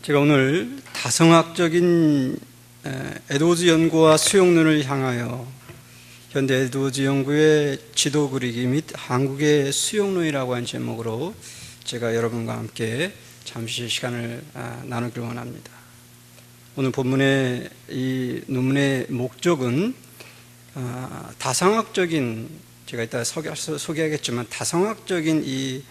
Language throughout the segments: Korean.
제가 오늘 다성학적인 에드워즈 연구와 수용론을 향하여 현대 에드워즈 연구의 지도 그리기 및 한국의 수용론이라고 하는 제목으로 제가 여러분과 함께 잠시 시간을 나누길 원합니다. 오늘 본문의 이 논문의 목적은 다성학적인, 제가 이따 소개하겠지만 다성학적인 이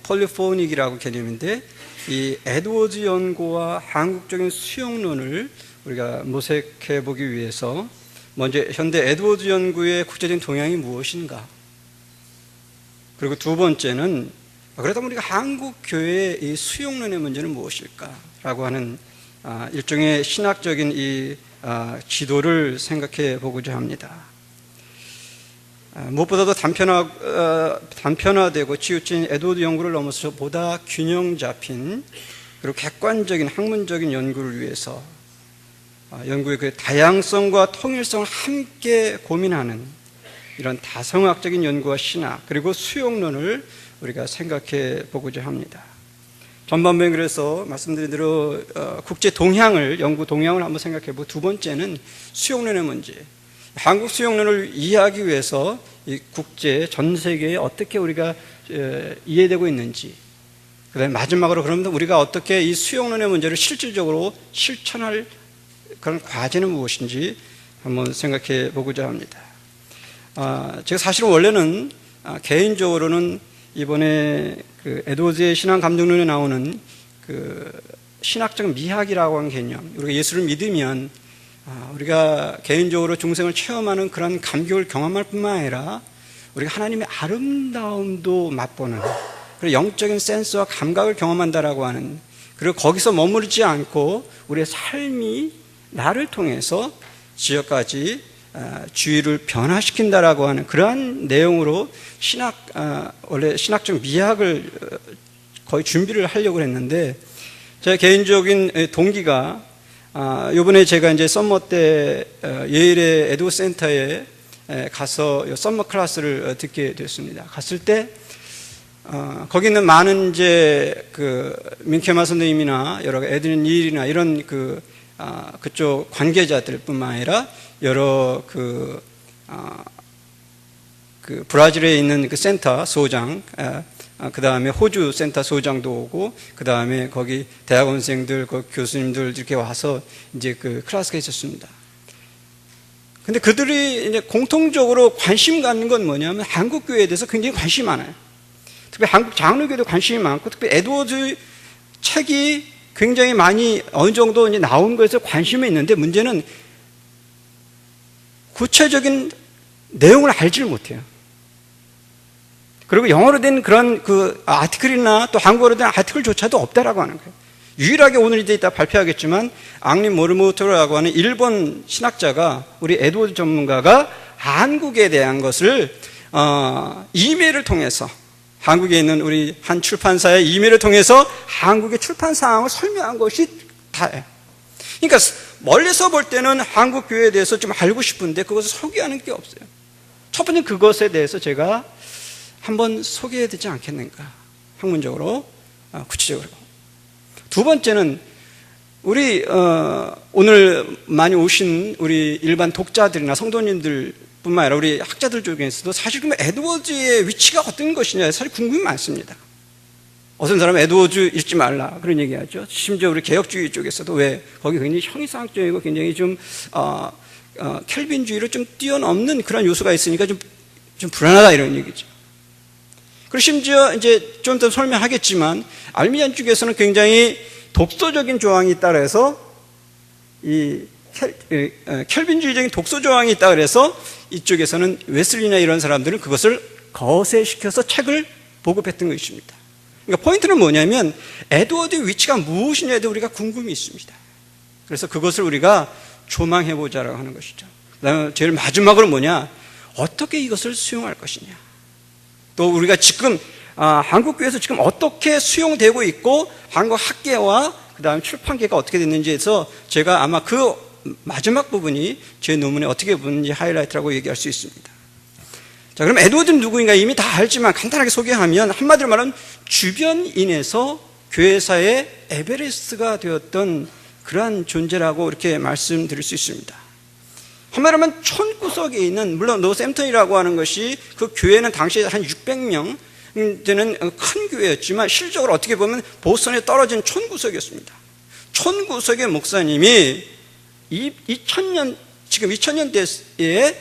폴리포닉이라고 개념인데, 이 에드워즈 연구와 한국적인 수용론을 우리가 모색해 보기 위해서 먼저 현대 에드워즈 연구의 국제적인 동향이 무엇인가, 그리고 두 번째는 그렇다면 우리가 한국 교회의 이 수용론의 문제는 무엇일까라고 하는 일종의 신학적인 이 지도를 생각해 보고자 합니다. 무엇보다도 단편화되고 치우친 에드워즈 연구를 넘어서 보다 균형 잡힌 그리고 객관적인 학문적인 연구를 위해서 연구의 그 다양성과 통일성을 함께 고민하는 이런 다성학적인 연구와 신학 그리고 수용론을 우리가 생각해 보고자 합니다. 전반부에 그래서 말씀드린 대로 국제 동향을, 연구 동향을 한번 생각해 보고, 두 번째는 수용론의 문제, 한국 수용론을 이해하기 위해서 이 국제 전 세계에 어떻게 우리가 이해되고 있는지, 그다음에 마지막으로 그러면 우리가 어떻게 이 수용론의 문제를 실질적으로 실천할 그런 과제는 무엇인지 한번 생각해 보고자 합니다. 제가 사실은 원래는 개인적으로는 이번에 그 에드워즈의 신앙 감정론에 나오는 그 신학적 미학이라고 하는 개념, 우리가 예수를 믿으면 우리가 개인적으로 중생을 체험하는 그런 감격을 경험할 뿐만 아니라 우리가 하나님의 아름다움도 맛보는 그리고 영적인 센스와 감각을 경험한다라고 하는, 그리고 거기서 머무르지 않고 우리의 삶이 나를 통해서 지역까지 주의를 변화시킨다라고 하는 그러한 내용으로 원래 신학적 미학을 거의 준비를 하려고 했는데, 제 개인적인 동기가 이번에 제가 이제 썸머 때 예일의 에드워즈 센터에 가서 썸머 클래스를 듣게 됐습니다. 갔을 때 거기 있는 많은 이제 그 민케마 선생님이나 여러 에드윈 닐이나 이런 그쪽 관계자들뿐만 아니라 여러 그 브라질에 있는 그 센터 소장, 그 다음에 호주 센터 소장도 오고, 그 다음에 거기 대학원생들, 그 교수님들 이렇게 와서 이제 그 클래스가 있었습니다. 근데 그들이 이제 공통적으로 관심 갖는 건 뭐냐면 한국 교회에 대해서 굉장히 관심이 많아요. 특히 한국 장로교에도 관심이 많고, 특히 에드워즈 책이 굉장히 많이 어느 정도 이제 나온 거에서 관심이 있는데, 문제는 구체적인 내용을 알지를 못해요. 그리고 영어로 된 그런 그 아티클이나 또 한국어로 된 아티클조차도 없다라고 하는 거예요. 유일하게 오늘 이제 이따 발표하겠지만 앙리 모르모토라고 하는 일본 신학자가, 우리 에드워즈 전문가가 한국에 대한 것을 이메일을 통해서, 한국에 있는 우리 한 출판사의 이메일을 통해서 한국의 출판 상황을 설명한 것이 다예요. 그러니까 멀리서 볼 때는 한국 교회에 대해서 좀 알고 싶은데 그것을 소개하는 게 없어요. 첫 번째 그것에 대해서 제가 한번 소개해야 되지 않겠는가, 학문적으로, 구체적으로. 두 번째는 우리 오늘 많이 오신 우리 일반 독자들이나 성도님들 뿐만 아니라 우리 학자들 중에서도 사실 그러면 에드워즈의 위치가 어떤 것이냐 사실 궁금이 많습니다. 어떤 사람은 에드워즈 읽지 말라 그런 얘기하죠. 심지어 우리 개혁주의 쪽에서도 왜 거기 굉장히 형이상학적이고 굉장히 좀 켈빈주의를 좀 뛰어넘는 그런 요소가 있으니까 좀 불안하다 이런 얘기죠. 그리고 심지어 이제 좀 더 설명하겠지만 알미니안 쪽에서는 굉장히 독소적인 조항이 있다 그래서 이 켈빈주의적인 독소 조항이 있다 그래서 이쪽에서는 웨슬리나 이런 사람들은 그것을 거세시켜서 책을 보급했던 것입니다. 그러니까 포인트는 뭐냐면 에드워드의 위치가 무엇이냐에 대해 우리가 궁금이 있습니다. 그래서 그것을 우리가 조망해보자라고 하는 것이죠. 그다음에 제일 마지막으로 뭐냐, 어떻게 이것을 수용할 것이냐, 또 우리가 지금 한국교회에서 지금 어떻게 수용되고 있고 한국 학계와 그 다음 출판계가 어떻게 됐는지에서 제가 아마 그 마지막 부분이 제 논문에 어떻게 보는지 하이라이트라고 얘기할 수 있습니다. 자, 그럼 에드워드는 누구인가 이미 다 알지만 간단하게 소개하면, 한마디로 말하면 주변인에서 교회사의 에베레스트가 되었던 그러한 존재라고 이렇게 말씀드릴 수 있습니다. 한마디로 하면 촌구석에 있는, 물론 노샘턴이라고 하는 것이 그 교회는 당시에 한 600명 되는 큰 교회였지만 실적으로 어떻게 보면 보스턴에 떨어진 촌구석이었습니다. 촌구석의 목사님이 2000년, 지금 2000년대에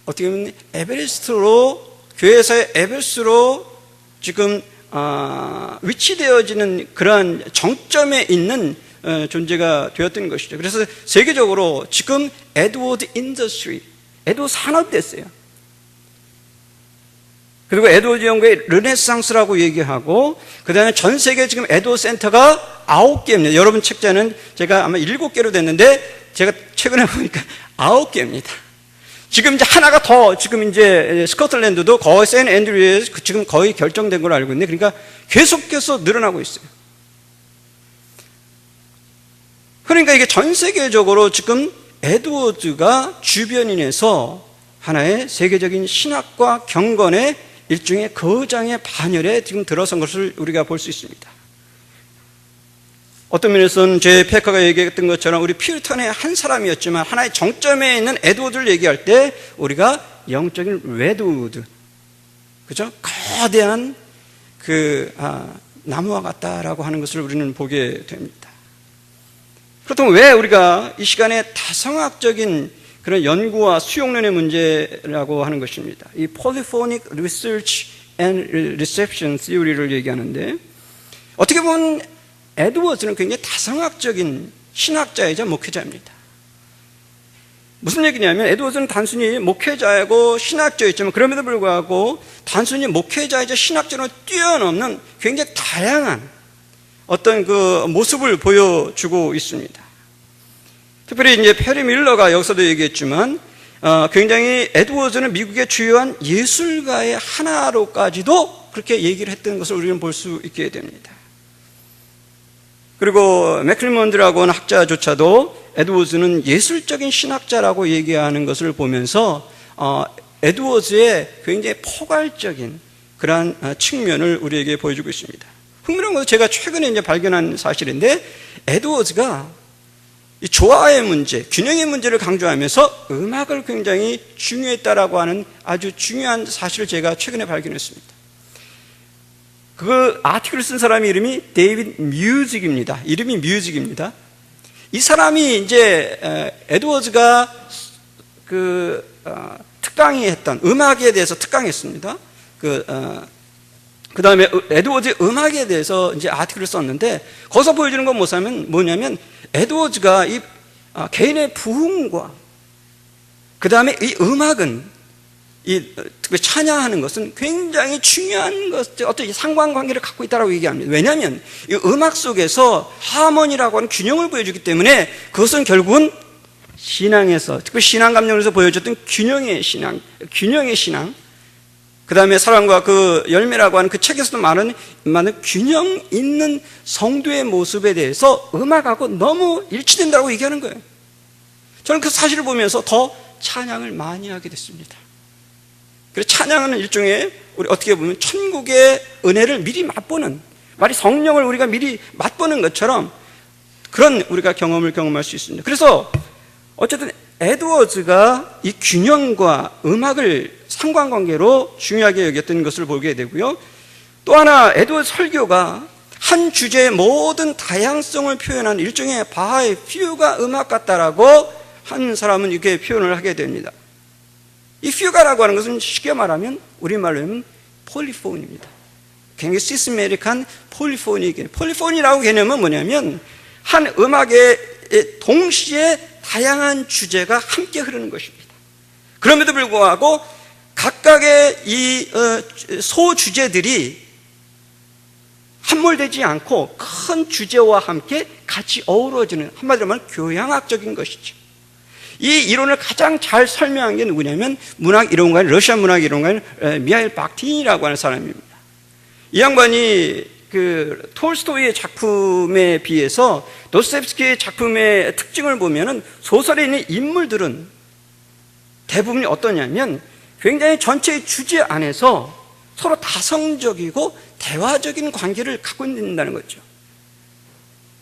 어떻게 보면 에베레스트로, 교회사의 에베레스트로 지금 위치되어지는 그러한 정점에 있는 존재가 되었던 것이죠. 그래서 세계적으로 지금 에드워드 인더스트리, 에드워드 산업 됐어요. 그리고 에드워드 연구의 르네상스라고 얘기하고, 그 다음에 전 세계 지금 에드워드 센터가 9개입니다. 여러분 책자는 제가 아마 7개로 됐는데, 제가 최근에 보니까 9개입니다. 지금 이제 하나가 더, 지금 이제 스코틀랜드도 거의 샌 앤드류에 지금 거의 결정된 걸로 알고 있는데, 그러니까 계속해서 늘어나고 있어요. 그러니까 이게 전 세계적으로 지금 에드워드가 주변인에서 하나의 세계적인 신학과 경건의 일종의 거장의 반열에 지금 들어선 것을 우리가 볼 수 있습니다. 어떤 면에서는 제 페커가 얘기했던 것처럼 우리 퓨리턴의 한 사람이었지만 하나의 정점에 있는 에드워드를 얘기할 때 우리가 영적인 레드우드, 그죠? 거대한 나무와 같다라고 하는 것을 우리는 보게 됩니다. 그렇다면 왜 우리가 이 시간에 다성학적인 그런 연구와 수용론의 문제라고 하는 것입니다. 이 Polyphonic Research and Reception Theory를 얘기하는데, 어떻게 보면 에드워즈는 굉장히 다성학적인 신학자이자 목회자입니다. 무슨 얘기냐면 에드워즈는 단순히 목회자이고 신학자였지만 그럼에도 불구하고 단순히 목회자이자 신학자로 뛰어넘는 굉장히 다양한 어떤 그 모습을 보여주고 있습니다. 특별히 이제 페리 밀러가 여기서도 얘기했지만 굉장히 에드워즈는 미국의 주요한 예술가의 하나로까지도 그렇게 얘기를 했던 것을 우리는 볼 수 있게 됩니다. 그리고 맥클리먼드라고 하는 학자조차도 에드워즈는 예술적인 신학자라고 얘기하는 것을 보면서 에드워즈의 굉장히 포괄적인 그러한 측면을 우리에게 보여주고 있습니다. 흥미로운 것은 제가 최근에 이제 발견한 사실인데, 에드워즈가 이 조화의 문제, 균형의 문제를 강조하면서 음악을 굉장히 중요했다라고 하는 아주 중요한 사실을 제가 최근에 발견했습니다. 그 아티클을 쓴 사람의 이름이 데이빗 뮤직입니다. 이름이 뮤직입니다. 이 사람이 이제 에드워즈가 특강이 했던 음악에 대해서 특강했습니다. 그 다음에 에드워즈의 음악에 대해서 이제 아티클을 썼는데, 거기서 보여주는 건 뭐냐면 에드워즈가 이 개인의 부흥과 그 다음에 이 음악은 특별히 찬양하는 것은 굉장히 중요한 어떤 상관관계를 갖고 있다고 얘기합니다. 왜냐하면 이 음악 속에서 하모니라고 하는 균형을 보여주기 때문에 그것은 결국은 신앙에서, 특별히 신앙 감정에서 보여줬던 균형의 신앙, 그 다음에 사랑과 그 열매라고 하는 그 책에서도 많은 균형 있는 성도의 모습에 대해서 음악하고 너무 일치된다고 얘기하는 거예요. 저는 그 사실을 보면서 더 찬양을 많이 하게 됐습니다. 그래서 찬양은 일종의 우리 어떻게 보면 천국의 은혜를 미리 맛보는, 마치 성령을 우리가 미리 맛보는 것처럼 그런 우리가 경험할 수 있습니다. 그래서 어쨌든 에드워즈가 이 균형과 음악을 상관관계로 중요하게 여겼던 것을 보게 되고요. 또 하나, 에드워즈 설교가 한 주제의 모든 다양성을 표현한 일종의 바하의 퓨가 음악 같다라고 한 사람은 이렇게 표현을 하게 됩니다. 이 퓨가라고 하는 것은 쉽게 말하면 우리말로 하면 폴리폰입니다. 굉장히 시스메릭한 폴리폰이라고 개념은 뭐냐면 한 음악에 동시에 다양한 주제가 함께 흐르는 것입니다. 그럼에도 불구하고 각각의 이 소주제들이 함몰되지 않고 큰 주제와 함께 같이 어우러지는, 한마디로 말하면 교양학적인 것이죠. 이 이론을 가장 잘 설명한 게 누구냐면 문학 이론가인, 러시아 문학 이론가인 미하일 박틴이라고 하는 사람입니다. 이 양반이 그 톨스토이의 작품에 비해서 도스토옙스키의 작품의 특징을 보면은 소설에 있는 인물들은 대부분이 어떠냐면 굉장히 전체의 주제 안에서 서로 다성적이고 대화적인 관계를 갖고 있는다는 거죠.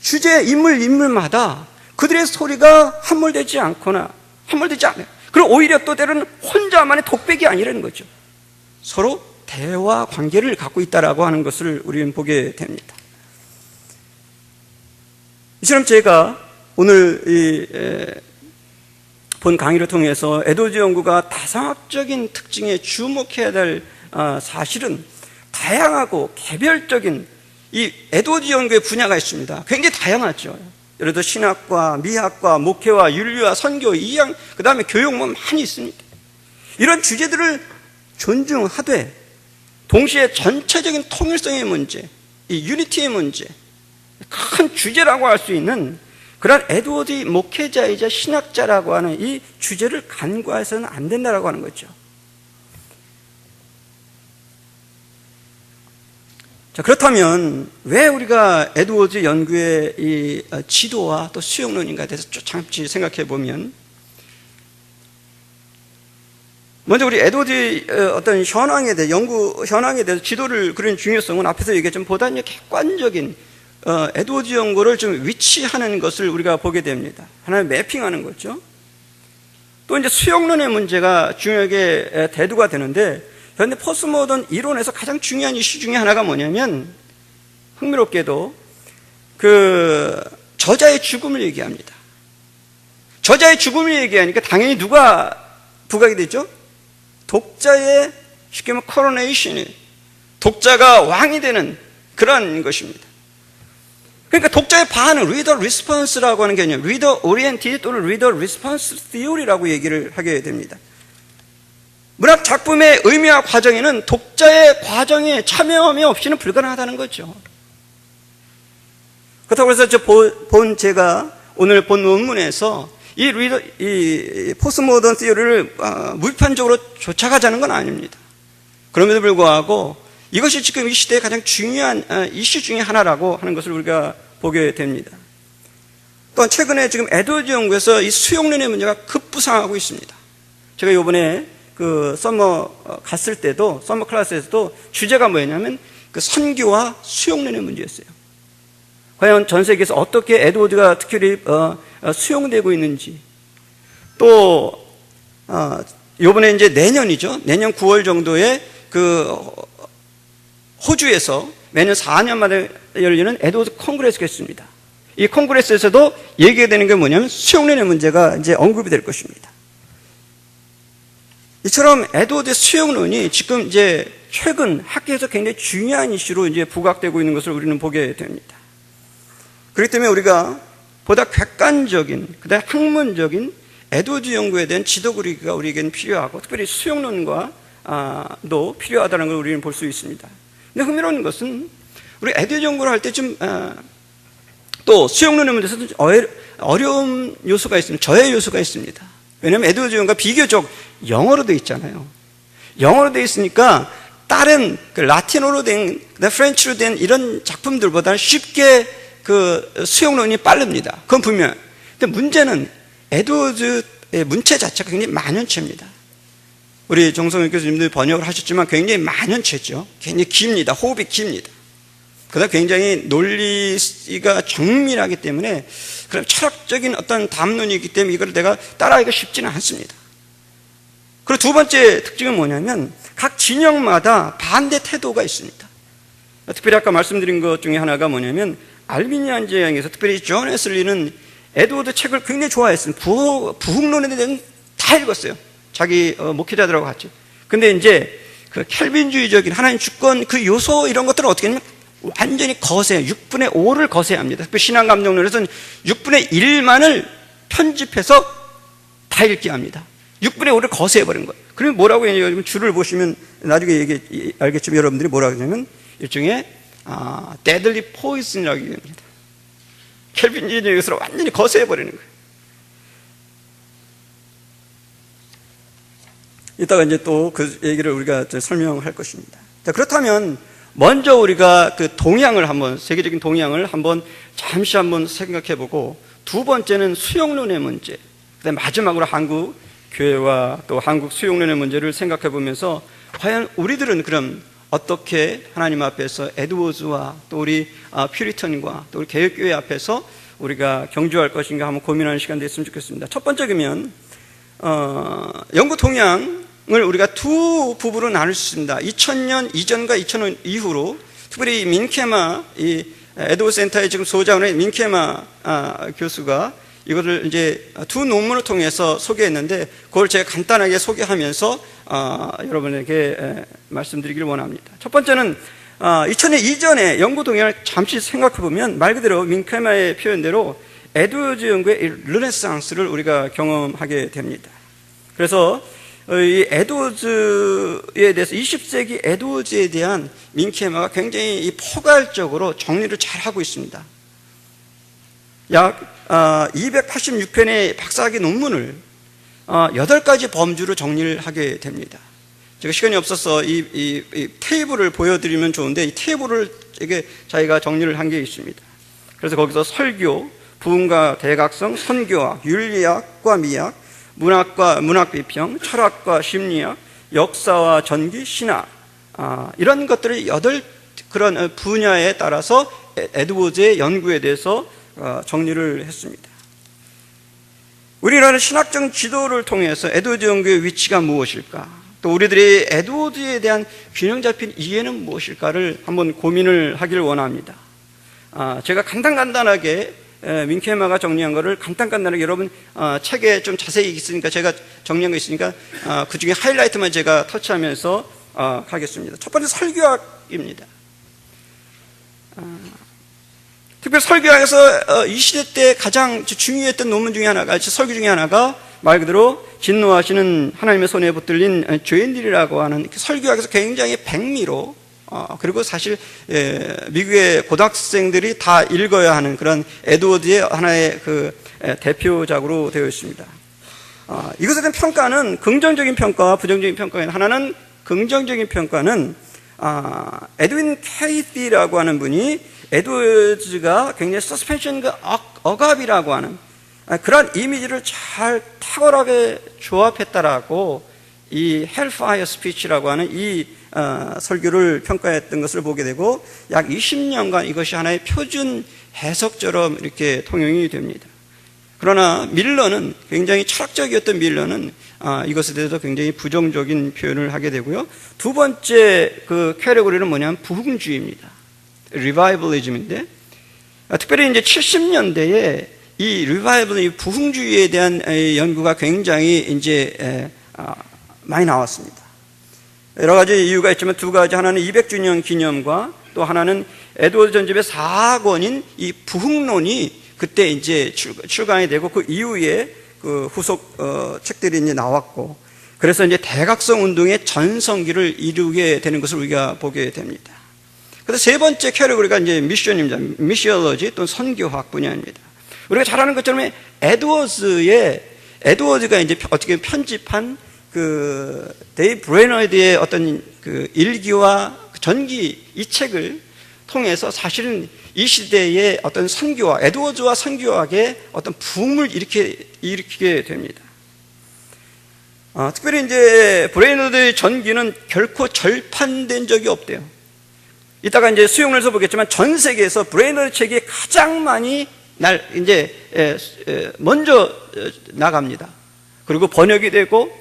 주제 인물마다 그들의 소리가 함몰되지 않아요. 그리고 오히려 또 때로는 혼자만의 독백이 아니라는 거죠. 서로 대화 관계를 갖고 있다라고 하는 것을 우리는 보게 됩니다. 이처럼 제가 오늘 본 강의를 통해서 에드워드 연구가 다상학적인 특징에 주목해야 될 사실은 다양하고 개별적인 이 에드워드 연구의 분야가 있습니다. 굉장히 다양하죠. 예를 들어 신학과, 미학과, 목회와, 윤리와, 선교, 이양, 그 다음에 교육 뭐 많이 있습니다. 이런 주제들을 존중하되 동시에 전체적인 통일성의 문제, 이 유니티의 문제, 큰 주제라고 할 수 있는 그런 에드워드 목회자이자 신학자라고 하는 이 주제를 간과해서는 안 된다라고 하는 거죠. 자, 그렇다면 왜 우리가 에드워드 연구의 이 지도와 또 수용론인가에 대해서 잠시 생각해 보면, 먼저 우리 에드워드 어떤 현황에 대해 연구 현황에 대해서 지도를 그린 중요성은 앞에서 얘기했지만 보다 객관적인 에드워드 연구를 좀 위치하는 것을 우리가 보게 됩니다. 하나의 매핑하는 거죠. 또 이제 수용론의 문제가 중요하게 대두가 되는데, 그런데 포스트모던 이론에서 가장 중요한 이슈 중에 하나가 뭐냐면, 흥미롭게도 그 저자의 죽음을 얘기합니다. 저자의 죽음을 얘기하니까 당연히 누가 부각이 되죠? 독자의 쉽게 말하면 코로네이션이, 독자가 왕이 되는 그런 것입니다. 그러니까 독자의 반응, 리더 리스폰스라고 하는 개념, 리더 오리엔티드 또는 리더 리스폰스 티오리라고 얘기를 하게 됩니다. 문학 작품의 의미와 과정에는 독자의 과정에 참여함이 없이는 불가능하다는 거죠. 그렇다고 해서 제가 오늘 본 논문에서 이 포스트모던 티오리를 무비판적으로 쫓아가자는 건 아닙니다. 그럼에도 불구하고 이것이 지금 이 시대의 가장 중요한 이슈 중에 하나라고 하는 것을 우리가 보게 됩니다. 또한 최근에 지금 에드워드 연구에서 이 수용론의 문제가 급부상하고 있습니다. 제가 이번에 그 서머 갔을 때도, 서머 클래스에서도 주제가 뭐였냐면 그 선교와 수용론의 문제였어요. 과연 전 세계에서 어떻게 에드워드가 특별히 수용되고 있는지, 또 이번에 이제 내년이죠. 내년 9월 정도에 그 호주에서 매년 4년마다 열리는 에드워드 콩그레스가 있습니다. 이 콩그레스에서도 얘기가 되는 게 뭐냐면 수용론의 문제가 이제 언급이 될 것입니다. 이처럼 에드워드의 수용론이 지금 이제 최근 학계에서 굉장히 중요한 이슈로 이제 부각되고 있는 것을 우리는 보게 됩니다. 그렇기 때문에 우리가 보다 객관적인, 그다음 학문적인 에드워드 연구에 대한 지도 그리기가 우리에게는 필요하고, 특별히 수용론과도 필요하다는 걸 우리는 볼 수 있습니다. 근데 흥미로운 것은 우리 에드워드 연구를 할 때 좀 또 수용론의 문제에서도 어려운 요소가 있습니다. 저해 요소가 있습니다. 왜냐하면 에드워드 연구가 비교적 영어로 되어 있잖아요. 영어로 되어 있으니까 다른 그 라틴어로 된, 프렌치로 된 이런 작품들보다는 쉽게 그 수용론이 빠릅니다. 그건 분명해요. 근데 문제는 에드워드의 문체 자체가 굉장히 만연체입니다. 우리 정성윤 교수님들 번역을 하셨지만 굉장히 만연체죠. 굉장히 깁니다. 호흡이 깁니다. 그다음 굉장히 논리가 정밀하기 때문에 그런 철학적인 어떤 담론이기 때문에 이걸 내가 따라하기가 쉽지는 않습니다. 그리고 두 번째 특징은 뭐냐면 각 진영마다 반대 태도가 있습니다. 특별히 아까 말씀드린 것 중에 하나가 뭐냐면 알비니안 제형에서 특별히 존 웨슬리는 에드워드 책을 굉장히 좋아했습니다. 부흥론에 대해서는 다 읽었어요. 자기 목회자들하고 같이. 근데 이제 그 켈빈주의적인 하나님 주권 그 요소 이런 것들은 어떻게 하냐면 완전히 거세요. 6분의 5를 거세야 합니다. 특히 신앙감정론에서는 6분의 1만을 편집해서 다 읽게 합니다. 6분의 5를 거세해버린 거예요. 그러면 뭐라고 얘기하냐면 줄을 보시면 나중에 알겠지만 여러분들이 뭐라고 하냐면 일종의 deadly poison이라고 얘기합니다. 켈빈주의적인 것으로 완전히 거세해버리는 거예요. 이따가 이제 또 그 얘기를 우리가 설명할 것입니다. 자, 그렇다면 먼저 우리가 그 동향을 한번, 세계적인 동향을 한번 잠시 한번 생각해 보고, 두 번째는 수용론의 문제, 그다음에 마지막으로 한국 교회와 또 한국 수용론의 문제를 생각해 보면서 과연 우리들은 그럼 어떻게 하나님 앞에서 에드워즈와 또 우리 퓨리턴과 또 우리 개혁교회 앞에서 우리가 경주할 것인가 한번 고민하는 시간 됐으면 좋겠습니다. 첫 번째면 영구 동양을 우리가 두 부분으로 나눌 수 있습니다. 2000년 이전과 2000년 이후로 특별히 민케마 이 에드워드 센터의 지금 소장의 민케마 교수가 이것을 이제 두 논문을 통해서 소개했는데 그걸 제가 간단하게 소개하면서 여러분에게 말씀드리기를 원합니다. 첫 번째는 2000년 이전에 영구 동양을 잠시 생각해 보면 말 그대로 민케마의 표현대로 에드워즈 연구의 르네상스를 우리가 경험하게 됩니다. 그래서 이 에드워즈에 대해서 20세기 에드워즈에 대한 민케마가 굉장히 포괄적으로 정리를 잘 하고 있습니다. 약 286편의 박사학위 논문을 8가지 범주로 정리를 하게 됩니다. 제가 시간이 없어서 이 테이블을 보여드리면 좋은데 이 테이블을 자기가 정리를 한 게 있습니다. 그래서 거기서 설교, 부흥과 대각성, 선교학, 윤리학과 미학, 문학과 문학비평, 철학과 심리학, 역사와 전기, 신학 이런 것들을 8 그런 분야에 따라서 에드워즈의 연구에 대해서 정리를 했습니다. 우리나라는 신학적 지도를 통해서 에드워즈 연구의 위치가 무엇일까? 또 우리들이 에드워즈에 대한 균형 잡힌 이해는 무엇일까를 한번 고민을 하기를 원합니다. 제가 간단하게 민케마가 정리한 거를 간단하게 여러분 책에 좀 자세히 있으니까 제가 정리한 거 있으니까 그 중에 하이라이트만 제가 터치하면서 가겠습니다. 첫 번째 설교학입니다. 특별히 설교학에서 이 시대 때 가장 중요했던 논문 중에 하나가 설교 중에 하나가 말 그대로 진노하시는 하나님의 손에 붙들린 죄인들이라고 하는 설교학에서 굉장히 백미로 그리고 사실 미국의 고등학생들이 다 읽어야 하는 그런 에드워드의 하나의 그 대표작으로 되어 있습니다. 이것에 대한 평가는 긍정적인 평가와 부정적인 평가인 하나는 긍정적인 평가는 에드윈 케이티라고 하는 분이 에드워즈가 굉장히 서스펜션과 억압이라고 하는 그런 이미지를 잘 탁월하게 조합했다라고 이 헬파이어 스피치라고 하는 이 설교를 평가했던 것을 보게 되고 약 20년간 이것이 하나의 표준 해석처럼 이렇게 통용이 됩니다. 그러나 밀러는 굉장히 철학적이었던 밀러는 이것에 대해서 굉장히 부정적인 표현을 하게 되고요. 두 번째 그 캐테고리는 뭐냐면 부흥주의입니다. 리바이벌리즘인데 특별히 이제 70년대에 이 리바이벌, 이 부흥주의에 대한 연구가 굉장히 이제 많이 나왔습니다. 여러 가지 이유가 있지만 두 가지, 하나는 200주년 기념과 또 하나는 에드워드 전집의 4권인 이 부흥론이 그때 이제 출간이 되고 그 이후에 그 후속 책들이 이제 나왔고 그래서 이제 대각성 운동의 전성기를 이루게 되는 것을 우리가 보게 됩니다. 그래서 세 번째 캐테고리가 이제 미션입니다. 미시올로지 또는 선교학 분야입니다. 우리가 잘 아는 것처럼 에드워즈가 이제 어떻게 편집한 그 데이브 브레너드의 어떤 그 일기와 전기 이 책을 통해서 사실은 이 시대의 어떤 선교학, 에드워즈와 선교학의 어떤 붐을 일으키게 됩니다. 특별히 이제 브레너드의 전기는 결코 절판된 적이 없대요. 이따가 이제 수용을해서 보겠지만 전 세계에서 브레너드 책이 가장 많이 먼저 나갑니다. 그리고 번역이 되고,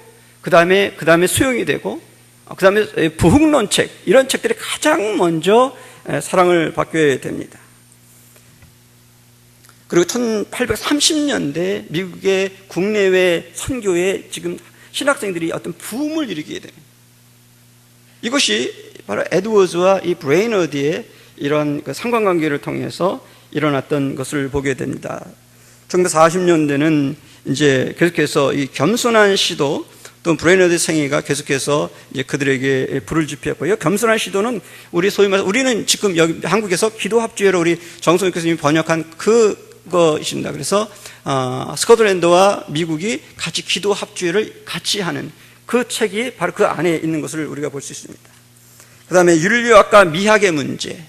그 다음에 수용이 되고, 그 다음에 부흥론 책, 이런 책들이 가장 먼저 사랑을 받게 됩니다. 그리고 1830년대 미국의 국내외 선교에 지금 신학생들이 어떤 붐을 일으키게 됩니다. 이것이 바로 에드워즈와 이 브레이너드의 이런 그 상관관계를 통해서 일어났던 것을 보게 됩니다. 1940년대는 이제 계속해서 이 겸손한 시도 또 브레이너드 생애가 계속해서 이제 그들에게 불을 지폈고요. 겸손한 시도는 우리 소위 말해서 우리는 지금 여기 한국에서 기도합주회로 우리 정성희 교수님이 번역한 그것입니다. 그래서 스코틀랜드와 미국이 같이 기도합주회를 같이 하는 그 책이 바로 그 안에 있는 것을 우리가 볼 수 있습니다. 그 다음에 윤리학과 미학의 문제.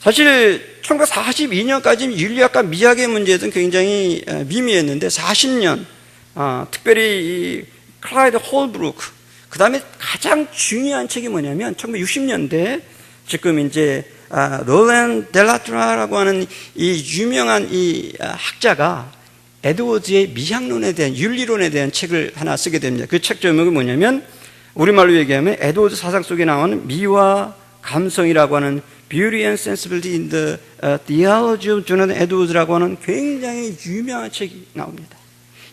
사실 1942년까지 윤리학과 미학의 문제는 굉장히 미미했는데 40년 특별히 이 클라이드 홀브루크 그 다음에 가장 중요한 책이 뭐냐면 1960년대 지금 이제 로렌 델라트라라고 하는 이 유명한 이 학자가 에드워즈의 미학론에 대한 윤리론에 대한 책을 하나 쓰게 됩니다. 그 책 제목이 뭐냐면 우리말로 얘기하면 에드워즈 사상 속에 나오는 미와 감성이라고 하는 Beauty and Sensibility in the Theology of Jonathan Edwards라고 하는 굉장히 유명한 책이 나옵니다.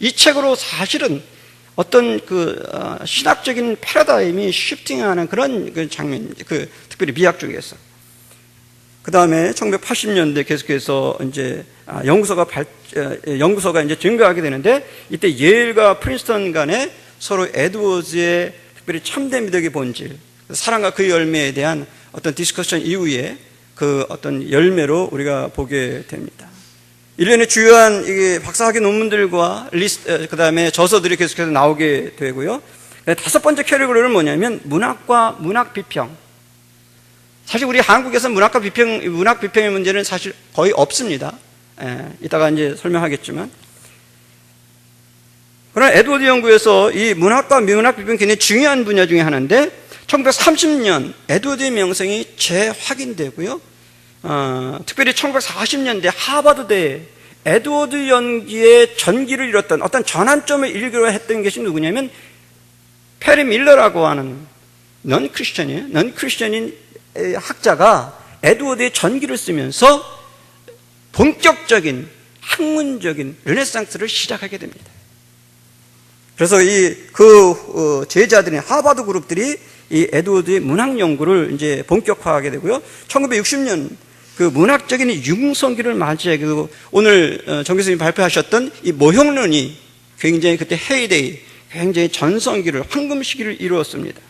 이 책으로 사실은 어떤 신학적인 패러다임이 쉬프팅하는 그런 그 장면, 특별히 미학 쪽에서. 그 다음에 1980년대 계속해서 이제 연구소가 이제 증가하게 되는데 이때 예일과 프린스턴 간에 서로 에드워즈의 특별히 참된 미덕의 본질, 사랑과 그 열매에 대한 어떤 디스커션 이후에 그 어떤 열매로 우리가 보게 됩니다. 일련의 주요한 박사학위 논문들과 그 다음에 저서들이 계속해서 나오게 되고요. 다섯 번째 캐리고리는 뭐냐면 문학과 문학 비평. 사실 우리 한국에서 문학 비평의 문제는 사실 거의 없습니다. 이따가 이제 설명하겠지만. 그러나 에드워드 연구에서 이 문학과 문학 비평이 굉장히 중요한 분야 중에 하나인데 1930년 에드워드의 명성이 재확인되고요. 특별히 1940년대 하버드대에 에드워드 연기의 전기를 이뤘던 어떤 전환점을 일으키려 했던 것이 누구냐면 페리 밀러라고 하는 넌 크리스천인 학자가 에드워드의 전기를 쓰면서 본격적인 학문적인 르네상스를 시작하게 됩니다. 그래서 제자들인 하버드 그룹들이 이 에드워드의 문학 연구를 이제 본격화하게 되고요. 1960년 그 문학적인 융성기를 맞이하게 되고 오늘 정 교수님이 발표하셨던 이 모형론이 굉장히 그때 헤이데이, 굉장히 전성기를 황금 시기를 이루었습니다.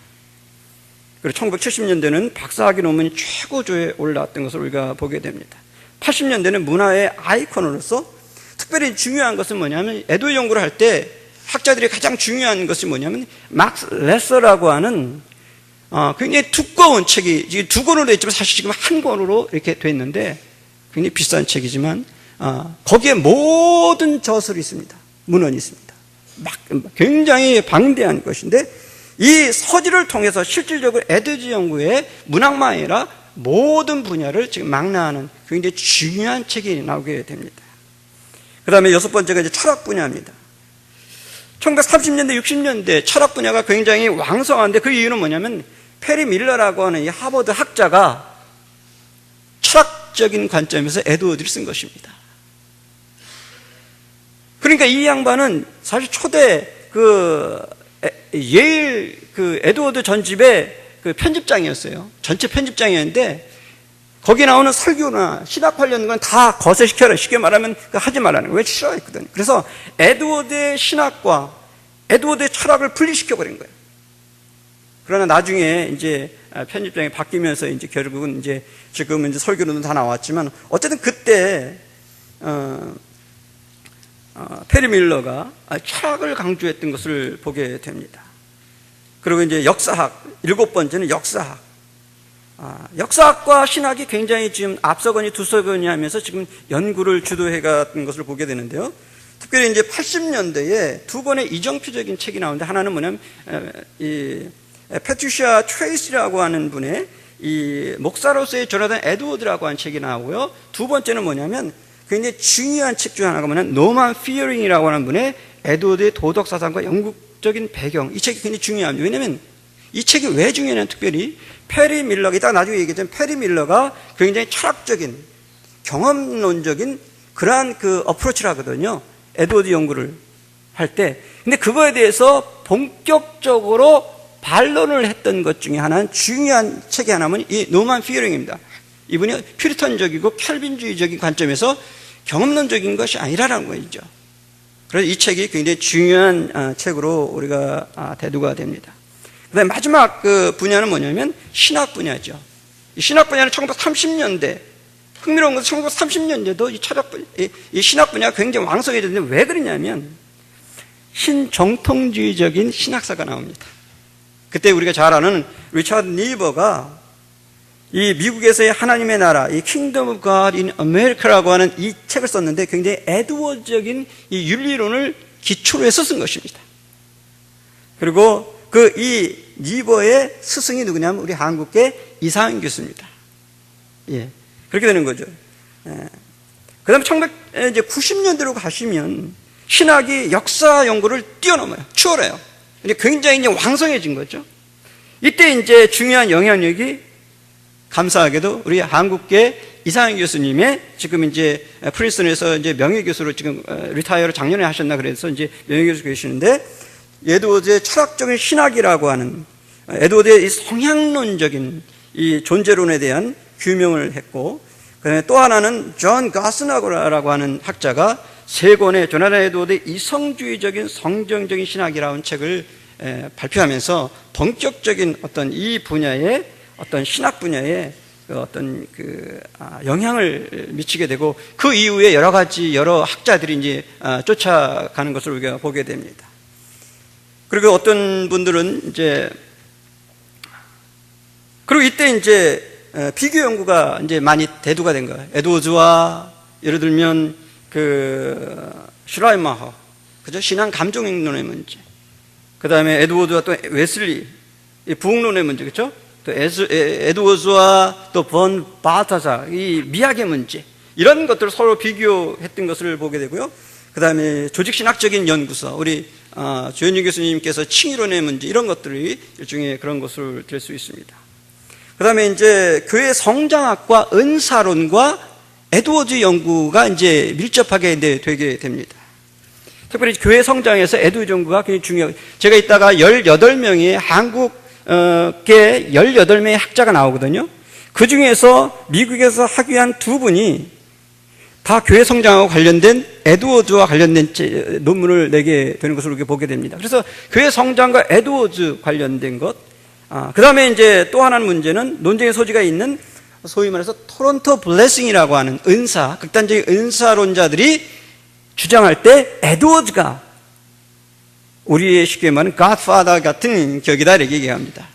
그리고 1970년대는 박사학위 논문이 최고조에 올라왔던 것을 우리가 보게 됩니다. 80년대는 문화의 아이콘으로서 특별히 중요한 것은 뭐냐면 에드워드 연구를 할 때 학자들이 가장 중요한 것이 뭐냐면 막스 레서라고 하는 굉장히 두꺼운 책이 두 권으로 되어 있지만 사실 지금 한 권으로 이렇게 되어 있는데 굉장히 비싼 책이지만 거기에 모든 저술이 있습니다. 문헌이 있습니다. 굉장히 방대한 것인데 이 서지를 통해서 실질적으로 에드워드 연구의 문학만 아니라 모든 분야를 지금 망라하는 굉장히 중요한 책이 나오게 됩니다. 그 다음에 여섯 번째가 이제 철학 분야입니다. 1930년대, 60년대 철학 분야가 굉장히 왕성한데 그 이유는 뭐냐면 페리 밀러라고 하는 이 하버드 학자가 철학적인 관점에서 에드워드를 쓴 것입니다. 그러니까 이 양반은 사실 초대 예일 에드워드 전집의 편집장이었어요. 전체 편집장이었는데 거기 나오는 설교나 신학 관련 건 다 거세시켜라. 쉽게 말하면 하지 말라는 거예요. 왜 싫어했거든요. 그래서 에드워드의 신학과 에드워드의 철학을 분리시켜버린 거예요. 그러나 나중에 이제 편집장이 바뀌면서 이제 결국은 이제 지금은 이제 설교로는 다 나왔지만 어쨌든 그때 페리 밀러가 철학을 강조했던 것을 보게 됩니다. 그리고 이제 역사학, 일곱 번째는 역사학. 역사학과 신학이 굉장히 지금 앞서거니 뒤서거니 하면서 지금 연구를 주도해 갔던 것을 보게 되는데요. 특별히 이제 80년대에 두 권의 이정표적인 책이 나오는데 하나는 뭐냐면 패트리시아 트레이시라고 하는 분의 이 목사로서의 조나단 에드워드라고 하는 책이 나오고요. 두 번째는 뭐냐면 굉장히 중요한 책 중 하나가 뭐냐면 노만 피어링이라고 하는 분의 에드워드의 도덕 사상과 영국적인 배경. 이 책이 굉장히 중요합니다. 왜냐하면 이 책이 왜 중요하냐면 특별히 페리 밀러가 이따가 나중에 얘기했지만 페리 밀러가 굉장히 철학적인 경험론적인 그러한 어프로치를 하거든요. 에드워드 연구를 할 때. 근데 그거에 대해서 본격적으로 반론을 했던 것 중에 하나는 중요한 책이 하나면 이 노만 피어링입니다. 이분이 퓨리턴적이고 켈빈주의적인 관점에서 경험론적인 것이 아니라는 거죠. 그래서 이 책이 굉장히 중요한 책으로 우리가 대두가 됩니다. 그 다음에 마지막 분야는 뭐냐면 신학 분야죠. 이 신학 분야는 1930년대, 흥미로운 것은 1930년대도 이 신학 분야가 굉장히 왕성해졌는데 왜 그러냐면 신정통주의적인 신학사가 나옵니다. 그때 우리가 잘 아는 리처드 니버가 이 미국에서의 하나님의 나라, 이 Kingdom of God in America라고 하는 이 책을 썼는데 굉장히 에드워드적인 이 윤리론을 기초로 해서 쓴 것입니다. 그리고 이 니버의 스승이 누구냐면 우리 한국계 이상현 교수입니다. 예. 그렇게 되는 거죠. 그 다음에 1990년대로 가시면 신학이 역사 연구를 뛰어넘어요. 추월해요. 굉장히 이제 왕성해진 거죠. 이때 이제 중요한 영향력이 감사하게도 우리 한국계 이상현 교수님의 지금 이제 프린스턴에서 이제 명예교수로 지금 리타이어를 작년에 하셨나 그래서 이제 명예교수 계시는데 에드워드의 철학적인 신학이라고 하는 에드워드의 이 성향론적인 이 존재론에 대한 규명을 했고 그다음에 또 하나는 존 가스너라고 하는 학자가 세 권의 조나단 에드워드의 이성주의적인 성정적인 신학이라는 책을 발표하면서 본격적인 어떤 이 분야의 어떤 신학 분야에 어떤 영향을 미치게 되고 그 이후에 여러 학자들이 이제 쫓아가는 것을 우리가 보게 됩니다. 그리고 어떤 분들은 이제 그리고 이때 이제 비교 연구가 이제 많이 대두가 된 거예요. 에드워즈와 예를 들면 슈라이마허, 그죠? 신앙 감정론의 문제. 그 다음에 에드워드와 또 웨슬리, 부흥론의 문제, 그렇죠? 또 에드워즈와 또 본 바타사, 이 미학의 문제, 이런 것들을 서로 비교했던 것을 보게 되고요. 그 다음에 조직신학적인 연구서, 우리 조현준 교수님께서 칭의론의 문제, 이런 것들이 일종의 그런 것을 될 수 있습니다. 그 다음에 이제 교회 성장학과 은사론과 에드워즈 연구가 이제 밀접하게 되게 됩니다. 특별히 교회 성장에서 에드워즈 연구가 굉장히 중요해요. 제가 이따가 18명의 한국계 18명의 학자가 나오거든요. 그 중에서 미국에서 학위한 두 분이 다 교회 성장하고 관련된 에드워즈와 관련된 논문을 내게 되는 것을 우리가 보게 됩니다. 그래서 교회 성장과 에드워즈 관련된 것, 그 다음에 이제 또 하나는 문제는 논쟁의 소지가 있는 소위 말해서 토론토 블레싱이라고 하는 은사, 극단적인 은사론자들이 주장할 때 에드워즈가 우리의 쉽게 말하는 갓파더 같은 격이다 이렇게 얘기합니다.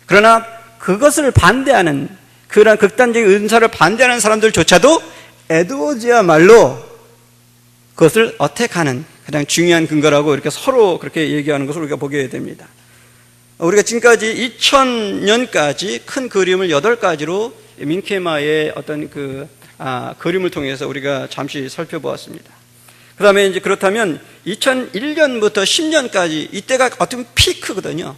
그러나 그것을 반대하는 그런 극단적인 은사를 반대하는 사람들조차도 에드워즈야말로 그것을 어택하는 가장 중요한 근거라고 이렇게 서로 그렇게 얘기하는 것을 우리가 보게 됩니다. 우리가 지금까지 2000년까지 큰 그림을 8가지로 민케마의 어떤 그림을 통해서 우리가 잠시 살펴보았습니다. 그 다음에 이제 그렇다면 2001년부터 10년까지 이때가 어떤 피크거든요.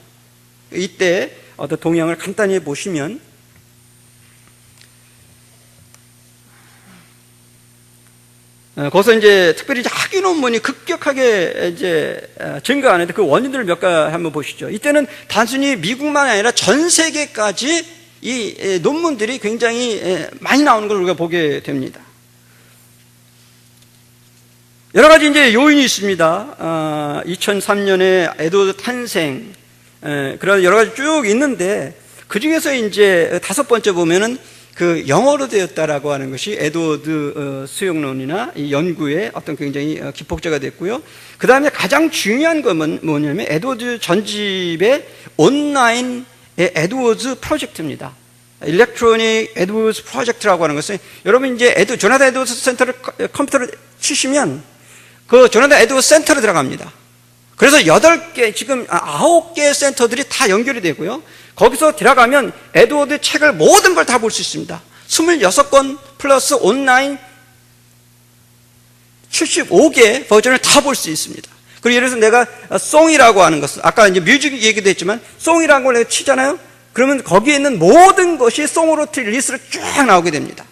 이때 어떤 동향을 간단히 보시면 거기서 이제 특별히 학위 논문이 급격하게 이제 증가하는데 그 원인들을 몇 가지 한번 보시죠. 이때는 단순히 미국만이 아니라 전 세계까지 이 논문들이 굉장히 많이 나오는 걸 우리가 보게 됩니다. 여러 가지 이제 요인이 있습니다. 2003년에 에드워드 탄생, 그런 여러 가지 쭉 있는데 그 중에서 이제 5번째 보면은 그 영어로 되었다라고 하는 것이 에드워드 수용론이나 이 연구의 어떤 굉장히 기폭제가 됐고요. 그 다음에 가장 중요한 건 뭐냐면 에드워드 전집의 온라인 에드워즈 프로젝트입니다. 일렉트로닉 에드워즈 프로젝트라고 하는 것은 여러분 이제 조나단 에드워즈 센터를 컴퓨터를 치시면 그 조나단 에드워즈 센터로 들어갑니다. 그래서 8개, 지금 9개 센터들이 다 연결이 되고요. 거기서 들어가면 에드워드 책을 모든 걸 다 볼 수 있습니다. 26권 플러스 온라인 75개 버전을 다 볼 수 있습니다. 그리고 예를 들어서 내가 송이라고 하는 것을 아까 이제 뮤직 얘기도 했지만 송이라는 걸 내가 치잖아요. 그러면 거기에 있는 모든 것이 송으로 리스트로 쫙 나오게 됩니다.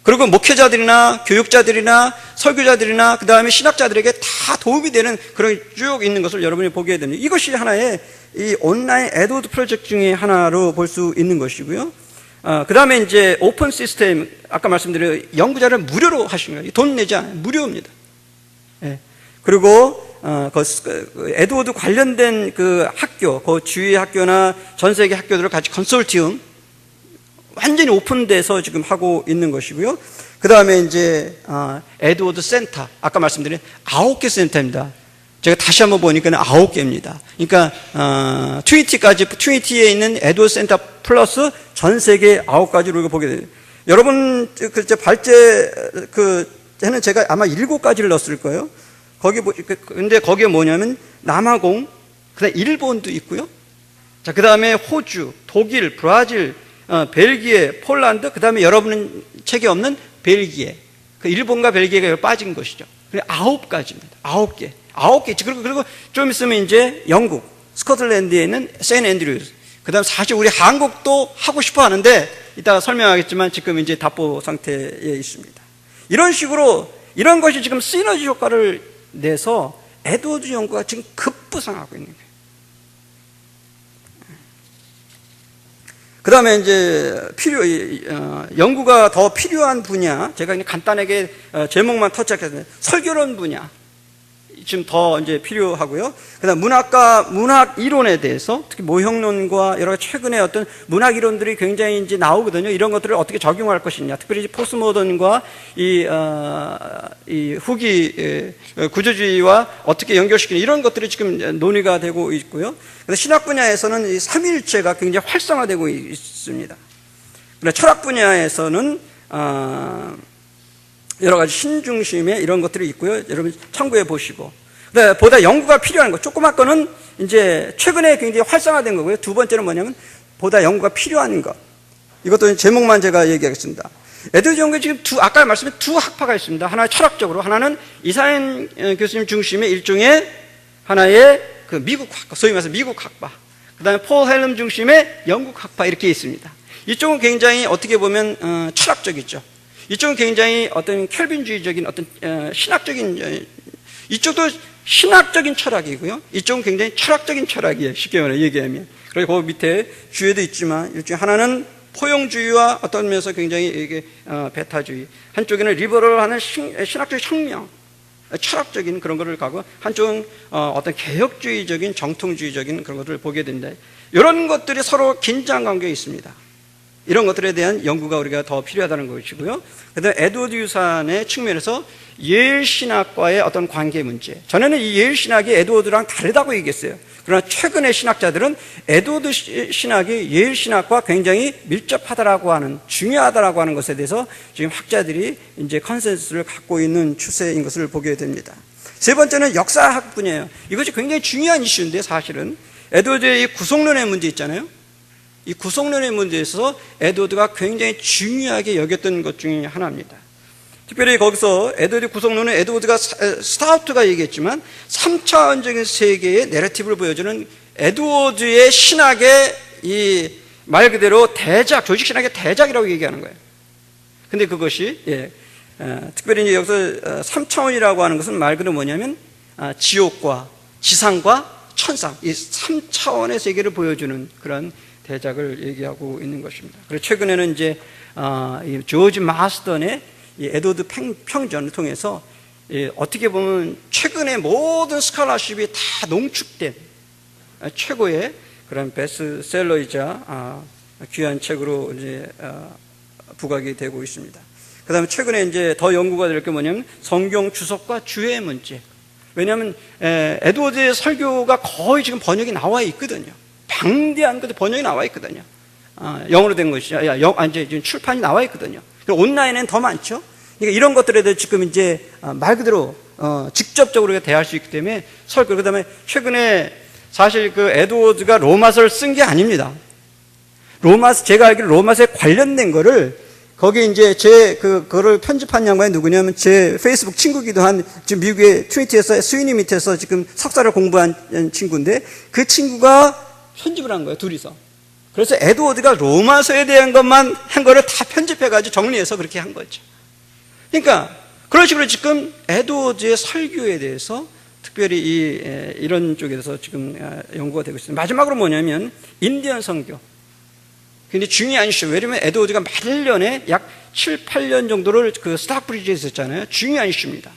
그리고 목회자들이나 교육자들이나 설교자들이나 그 다음에 신학자들에게 다 도움이 되는 그런 쭉 있는 것을 여러분이 보게 됩니다. 이것이 하나의 이 온라인 에드워드 프로젝트 중에 하나로 볼 수 있는 것이고요. 그 다음에 이제 오픈 시스템, 아까 말씀드린 연구자를 무료로 하시는 거예요. 돈 내지 않아요. 무료입니다. 예. 그리고 에드워드 관련된 그 학교, 그 주위 학교나 전 세계 학교들을 같이 컨소티움 완전히 오픈돼서 지금 하고 있는 것이고요. 그 다음에 이제 에드워드 센터, 아까 말씀드린 9개 센터입니다. 제가 다시 한번 보니까 9개입니다. 그러니까 트위티에 있는 에드워드 센터 플러스 전 세계 9가지로 우리가 보게 돼요. 여러분 발제는 제가 아마 7가지를 넣었을 거예요. 근데 거기에 뭐냐면 남아공, 그다음에 일본도 있고요. 자, 그다음에 호주, 독일, 브라질, 벨기에, 폴란드, 그다음에 여러분은 책이 없는 벨기에. 그 일본과 벨기에가 빠진 것이죠. 9가지입니다. 9개. 9개. 그리고 좀 있으면 이제 영국, 스코틀랜드에 있는 세인트 앤드류스. 그다음 사실 우리 한국도 하고 싶어 하는데 이따가 설명하겠지만 지금 이제 답보 상태에 있습니다. 이런 식으로 이런 것이 지금 시너지 효과를 내서 에드워드 연구가 지금 급부상하고 있는 거예요. 그 다음에 이제 연구가 더 필요한 분야, 제가 그냥 간단하게 제목만 터치하겠습니다. 설교론 분야. 지금 더 이제 필요하고요. 그 다음 문학과 문학 이론에 대해서, 특히 모형론과 여러 최근에 어떤 문학 이론들이 굉장히 이제 나오거든요. 이런 것들을 어떻게 적용할 것이냐. 특별히 포스모던과 이 후기 구조주의와 어떻게 연결시키냐. 이런 것들이 지금 논의가 되고 있고요. 그래서 신학 분야에서는 이 삼위일체가 굉장히 활성화되고 있습니다. 그래서 철학 분야에서는 여러 가지 신중심의 이런 것들이 있고요. 여러분 참고해 보시고. 보다 연구가 필요한 것. 조그만 거는 이제 최근에 굉장히 활성화된 거고요. 두 번째는 뭐냐면 보다 연구가 필요한 것. 이것도 제목만 제가 얘기하겠습니다. 에드워드 연구에 지금 아까 말씀드린 두 학파가 있습니다. 하나 철학적으로, 하나는 이사연 교수님 중심의 일종의 하나의 그 미국 학파, 소위 말해서 미국 학파. 그 다음에 폴 헬름 중심의 영국 학파 이렇게 있습니다. 이쪽은 굉장히 어떻게 보면 철학적이죠. 이쪽은 굉장히 어떤 켈빈주의적인 어떤 신학적인, 이쪽도 신학적인 철학이고요. 이쪽은 굉장히 철학적인 철학이에요. 쉽게 말해 얘기하면. 그리고 그 밑에 주의도 있지만 일종 하나는 포용주의와 어떤 면에서 굉장히 이게 베타주의, 한쪽에는 리버럴하는 신학적 혁명, 철학적인 그런 것을 가고, 한쪽은 어떤 개혁주의적인 정통주의적인 그런 것들을 보게 된다. 이런 것들이 서로 긴장 관계에 있습니다. 이런 것들에 대한 연구가 우리가 더 필요하다는 것이고요. 그다음에 에드워드 유산의 측면에서 예일 신학과의 어떤 관계 문제. 전에는 이 예일 신학이 에드워드랑 다르다고 얘기했어요. 그러나 최근의 신학자들은 에드워드 신학이 예일 신학과 굉장히 밀접하다라고 하는, 중요하다라고 하는 것에 대해서 지금 학자들이 이제 컨센서스를 갖고 있는 추세인 것을 보게 됩니다. 세 번째는 역사학 분야예요. 이것이 굉장히 중요한 이슈인데 사실은 에드워드의 이 구속론의 문제 있잖아요. 이 구속론의 문제에 있어서 에드워드가 굉장히 중요하게 여겼던 것 중에 하나입니다. 특별히 거기서 에드워드 구속론은 에드워드가 스타우트가 얘기했지만 3차원적인 세계의 내러티브를 보여주는 에드워드의 신학의 이 말 그대로 대작, 조직신학의 대작이라고 얘기하는 거예요. 근데 그것이 특별히 이제 여기서 3차원이라고 하는 것은 말 그대로 뭐냐면 지옥과 지상과 천상, 이 3차원의 세계를 보여주는 그런 대작을 얘기하고 있는 것입니다. 그리고 최근에는 이제 이 조지 마스턴의 이 에드워드 평전을 통해서 어떻게 보면 최근에 모든 스칼라십이 다 농축된 최고의 그런 베스트셀러이자 귀한 책으로 이제 부각이 되고 있습니다. 그다음에 최근에 이제 더 연구가 될 게 뭐냐면 성경 주석과 주의 문제. 왜냐하면 에드워드의 설교가 거의 지금 번역이 나와 있거든요. 방대한 것도 번역이 나와 있거든요. 영어로 된 것이 이제 지금 출판이 나와 있거든요. 온라인에는 더 많죠. 그러니까 이런 것들에 대해 지금 이제 말 그대로 직접적으로 대할 수 있기 때문에 설교. 그다음에 최근에 사실 그 에드워드가 로마서를 쓴 게 아닙니다. 제가 알기로 로마서에 관련된 거를 거기 이제 그거를 편집한 양반이 누구냐면 제 페이스북 친구기도 한, 지금 미국의 트리니티에서 스위니 밑에서 지금 석사를 공부한 친구인데 그 친구가 편집을 한 거예요, 둘이서. 그래서 에드워드가 로마서에 대한 것만 한 거를 다 편집해가지고 정리해서 그렇게 한 거죠. 그러니까 그런 식으로 지금 에드워드의 설교에 대해서 특별히 이런 쪽에 대해서 지금 연구가 되고 있습니다. 마지막으로 뭐냐면 인디언 선교. 굉장히 중요한 이슈. 왜냐면 에드워드가 말년에 약 7, 8년 정도를 그 스타크브리지에 있었잖아요. 중요한 이슈입니다.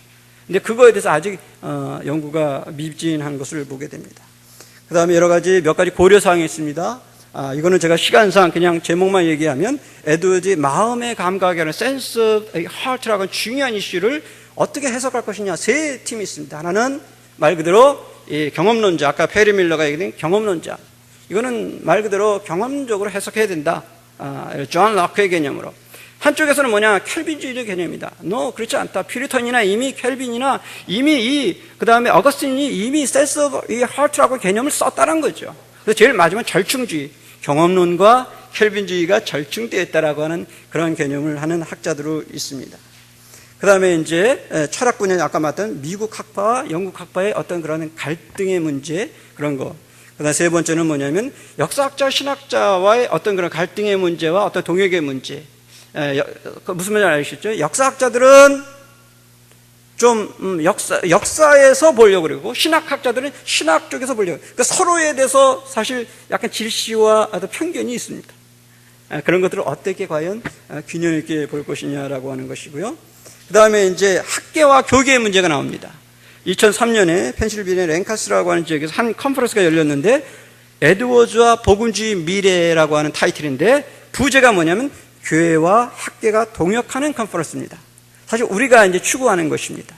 근데 그거에 대해서 아직 연구가 미진한 것을 보게 됩니다. 그 다음에 여러 가지 몇 가지 고려사항이 있습니다. 이거는 제가 시간상 그냥 제목만 얘기하면 에드워드의 마음의 감각에 하는 sense of heart라고 하는 중요한 이슈를 어떻게 해석할 것이냐. 세 팀이 있습니다. 하나는 말 그대로 이 경험론자, 아까 페리 밀러가 얘기한 경험론자. 이거는 말 그대로 경험적으로 해석해야 된다. 존 락크의 개념으로. 한쪽에서는 뭐냐? 켈빈주의적 개념이다. 그렇지 않다. 퓨리턴이나 이미 켈빈이나 이미 그 다음에 어거스틴이 이미 센스 오브 이 하트라고 개념을 썼다는 거죠. 그래서 제일 마지막 절충주의, 경험론과 켈빈주의가 절충되어 있다라고 하는 그런 개념을 하는 학자들도 있습니다. 그 다음에 이제 철학 분야에 아까 말했던 미국 학파와 영국 학파의 어떤 그런 갈등의 문제, 그런 거. 그 다음에 세 번째는 뭐냐면 역사학자, 신학자와의 어떤 그런 갈등의 문제와 어떤 동역의 문제. 무슨 말인지 아시겠죠? 역사학자들은 좀 역사에서 보려고 그러고 신학학자들은 신학 쪽에서 보려고. 그러니까 서로에 대해서 사실 약간 질시와 어떤 편견이 있습니다. 그런 것들을 어떻게 과연 균형 있게 볼 것이냐라고 하는 것이고요. 그 다음에 이제 학계와 교계의 문제가 나옵니다. 2003년에 펜실베니아 랭카스라고 하는 지역에서 한 컨퍼런스가 열렸는데 에드워즈와 복음주의 미래라고 하는 타이틀인데 부제가 뭐냐면 교회와 학계가 동역하는 컨퍼런스입니다. 사실 우리가 이제 추구하는 것입니다.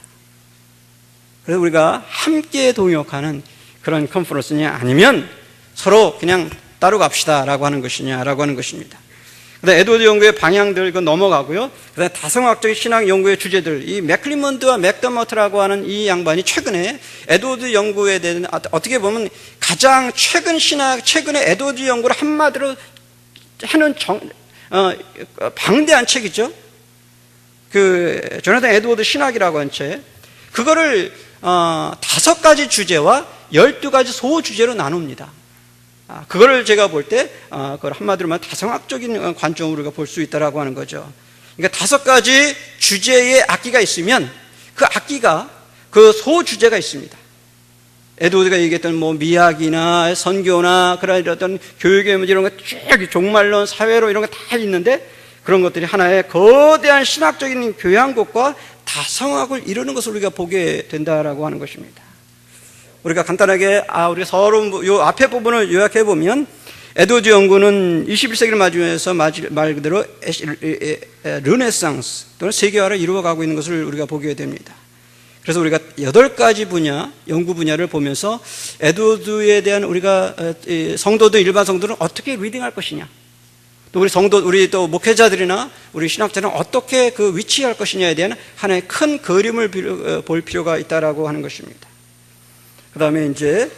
그래서 우리가 함께 동역하는 그런 컨퍼런스냐 아니면 서로 그냥 따로 갑시다라고 하는 것이냐라고 하는 것입니다. 그다음 에드워드 연구의 방향들 그 넘어가고요. 그다음 다성학적 신학 연구의 주제들 이 맥클리먼드와 맥더머트라고 하는 이 양반이 최근에 에드워드 연구에 대한 어떻게 보면 가장 최근에 에드워드 연구를 한마디로 해놓은 방대한 책이죠. 그 조나단 에드워드 신학이라고 하는 책. 그거를 5가지 주제와 12가지 소주제로 나눕니다. 그거를 제가 볼 때 그걸 한마디로 말하면 다성학적인 관점으로 우리가 볼 수 있다라고 하는 거죠. 그러니까 5가지 주제의 악기가 있으면 그 악기가 그 소주제가 있습니다. 에드워드가 얘기했던 뭐 미학이나 선교나 그런 어떤 교육의 문제 이런 거 쭉 종말론, 사회론 이런 거 다 있는데 그런 것들이 하나의 거대한 신학적인 교양곡과 다성학을 이루는 것을 우리가 보게 된다라고 하는 것입니다. 우리가 간단하게 우리 서론 요 앞에 부분을 요약해 보면 에드워드 연구는 21세기를 맞이해서 말 그대로 르네상스 또는 세계화를 이루어가고 있는 것을 우리가 보게 됩니다. 그래서 우리가 8가지 분야, 연구 분야를 보면서 에드워드에 대한 우리가 성도들, 일반 성도들은 어떻게 리딩할 것이냐, 또 우리 또 목회자들이나 우리 신학자는 어떻게 그 위치할 것이냐에 대한 하나의 큰 그림을 볼 필요가 있다라고 하는 것입니다. 그 다음에 이제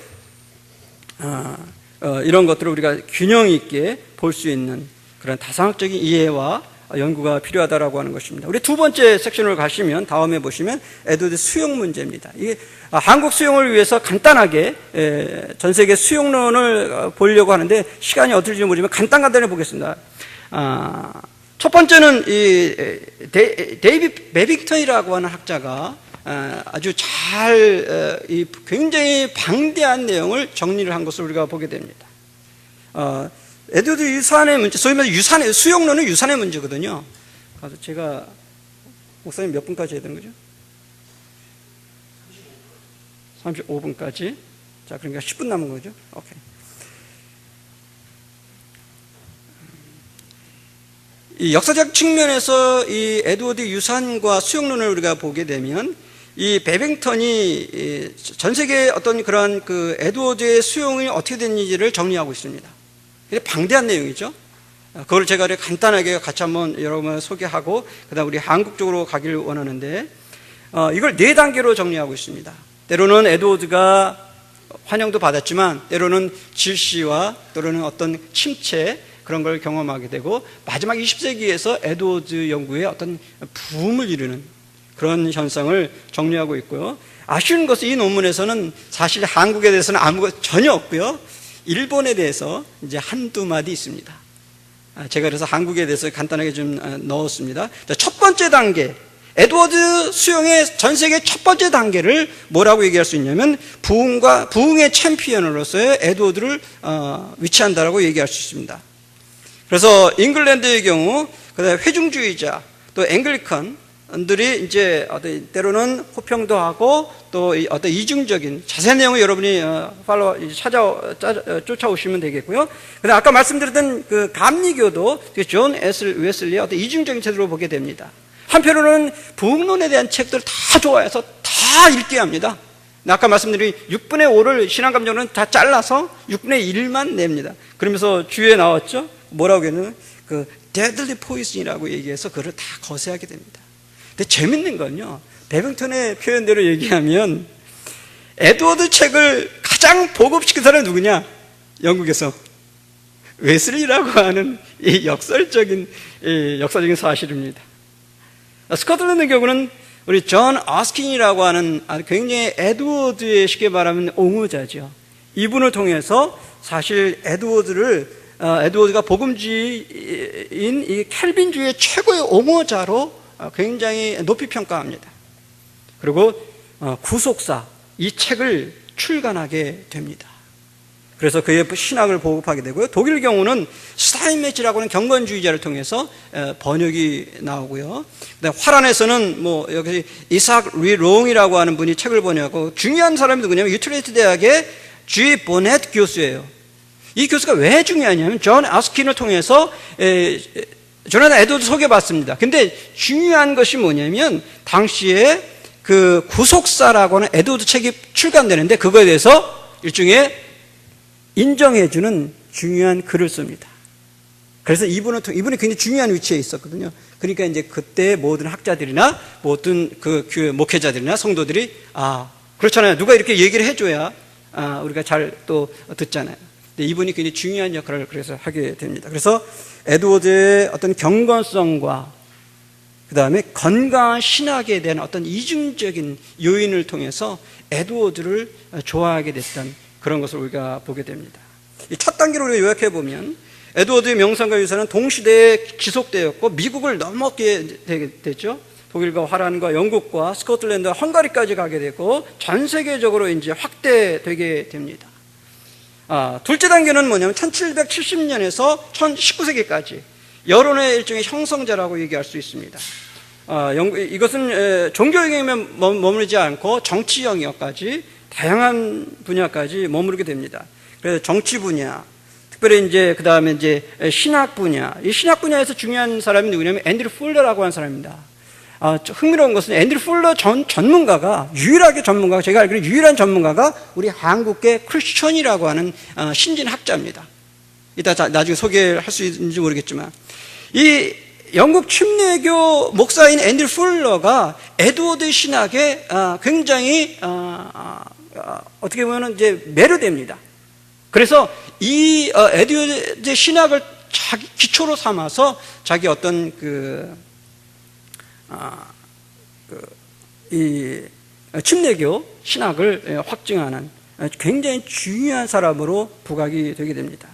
이런 것들을 우리가 균형 있게 볼 수 있는 그런 다상학적인 이해와 연구가 필요하다라고 하는 것입니다. 우리 두 번째 섹션으로 가시면 다음에 보시면 에드워드 수용 문제입니다. 이게 한국 수용을 위해서 간단하게 전 세계 수용론을 보려고 하는데 시간이 어떨지 모르지만 간단히 보겠습니다. 첫 번째는 이 데이비드 베빙턴이라고 하는 학자가 아주 잘 굉장히 방대한 내용을 정리를 한 것을 우리가 보게 됩니다. 에드워드 유산의 문제, 소위 말해서 수용론은 유산의 문제거든요. 그래서 제가 목사님 몇 분까지 해야 되는 거죠? 35분까지. 자, 그러니까 10분 남은 거죠. 오케이. 이 역사적 측면에서 이 에드워드 유산과 수용론을 우리가 보게 되면 이 베빙턴이 전 세계의 어떤 그런 그 에드워드의 수용이 어떻게 됐는지를 정리하고 있습니다. 방대한 내용이죠. 그걸 제가 간단하게 같이 한번 여러분 소개하고 그다음 우리 한국 쪽으로 가기를 원하는데 이걸 4단계로 정리하고 있습니다. 때로는 에드워드가 환영도 받았지만 때로는 질시와 때로는 어떤 침체 그런 걸 경험하게 되고 마지막 20세기에서 에드워드 연구의 어떤 부음을 이루는 그런 현상을 정리하고 있고요. 아쉬운 것은 이 논문에서는 사실 한국에 대해서는 아무것도 전혀 없고요. 일본에 대해서 이제 한두 마디 있습니다. 제가 그래서 한국에 대해서 간단하게 좀 넣었습니다. 첫 번째 단계, 에드워드 수용의 전 세계 첫 번째 단계를 뭐라고 얘기할 수 있냐면 부흥의 챔피언으로서의 에드워드를 위치한다라고 얘기할 수 있습니다. 그래서 잉글랜드의 경우 그다음에 회중주의자 또 앵글리컨들이 이제 때로는 호평도 하고 또 어떤 이중적인 자세한 내용을 여러분이 쫓아오시면 되겠고요. 그다음 아까 말씀드렸던 그 감리교도 존 웨슬리의 어떤 이중적인 태도로 보게 됩니다. 한편으로는 부흥론에 대한 책들을 다 좋아해서 다 읽게 합니다. 아까 말씀드린 6분의 5를 신앙감정은 다 잘라서 6분의 1만 냅니다. 그러면서 주위에 나왔죠. 뭐라고 했냐면 그 deadly poison이라고 얘기해서 그걸 다 거세하게 됩니다. 근데 재밌는 건요, 베빙턴의 표현대로 얘기하면 에드워드 책을 가장 보급시킨 사람이 누구냐? 영국에서 웨슬리라고 하는 이 역설적인 사실입니다. 스코틀랜드 경우는 우리 존 어스킨이라고 하는 굉장히 에드워드의 쉽게 말하면 옹호자죠. 이분을 통해서 사실 에드워드가 복음주의인 이 켈빈주의의 최고의 옹호자로 굉장히 높이 평가합니다. 그리고 구속사 이 책을 출간하게 됩니다. 그래서 그의 신학을 보급하게 되고요. 독일 경우는 스타인메츠라고 하는 경건주의자를 통해서 번역이 나오고요. 그다음에 화란에서는 여기 이삭 리롱이라고 하는 분이 책을 번역하고, 중요한 사람이 누구냐면 유트레이트 대학의 G. 보넷 교수예요. 이 교수가 왜 중요하냐면 존 아스킨을 통해서 조나단 에드워드 소개받습니다. 근데 중요한 것이 뭐냐면 당시에 그 구속사라고 하는 에드워드 책이 출간되는데 그거에 대해서 일종의 인정해주는 중요한 글을 씁니다. 그래서 이분이 굉장히 중요한 위치에 있었거든요. 그러니까 이제 그때 모든 학자들이나 모든 그 목회자들이나 성도들이 그렇잖아요. 누가 이렇게 얘기를 해줘야 우리가 잘 또 듣잖아요. 근데 이분이 굉장히 중요한 역할을 그래서 하게 됩니다. 그래서 에드워드의 어떤 경건성과 그 다음에 건강한 신학에 대한 어떤 이중적인 요인을 통해서 에드워드를 좋아하게 됐던 그런 것을 우리가 보게 됩니다. 이 첫 단계로 우리가 요약해 보면 에드워드의 명성과 유산은 동시대에 지속되었고 미국을 넘어게 됐죠. 독일과 화란과 영국과 스코틀랜드와 헝가리까지 가게 되고 전 세계적으로 이제 확대되게 됩니다. 둘째 단계는 뭐냐면 1770년에서 19세기까지 여론의 일종의 형성자라고 얘기할 수 있습니다. 이것은 종교 영역에만 머무르지 않고 정치 영역까지 다양한 분야까지 머무르게 됩니다. 그래서 정치 분야, 특별히 이제 그 다음에 이제 신학 분야, 이 신학 분야에서 중요한 사람이 누구냐면 앤드류 풀러라고 하는 사람입니다. 흥미로운 것은 앤드류 풀러 전문가가 제가 알기로 유일한 전문가가 우리 한국계 크리스천이라고 하는 신진학자입니다. 이따 나중에 소개할 수 있는지 모르겠지만, 이 영국 침례교 목사인 앤드류 풀러가 에드워드 신학에 굉장히 어떻게 보면 이제 매료됩니다. 그래서 이 에드워드 신학을 자기 기초로 삼아서 자기 어떤 이 침례교 신학을 확증하는 굉장히 중요한 사람으로 부각이 되게 됩니다.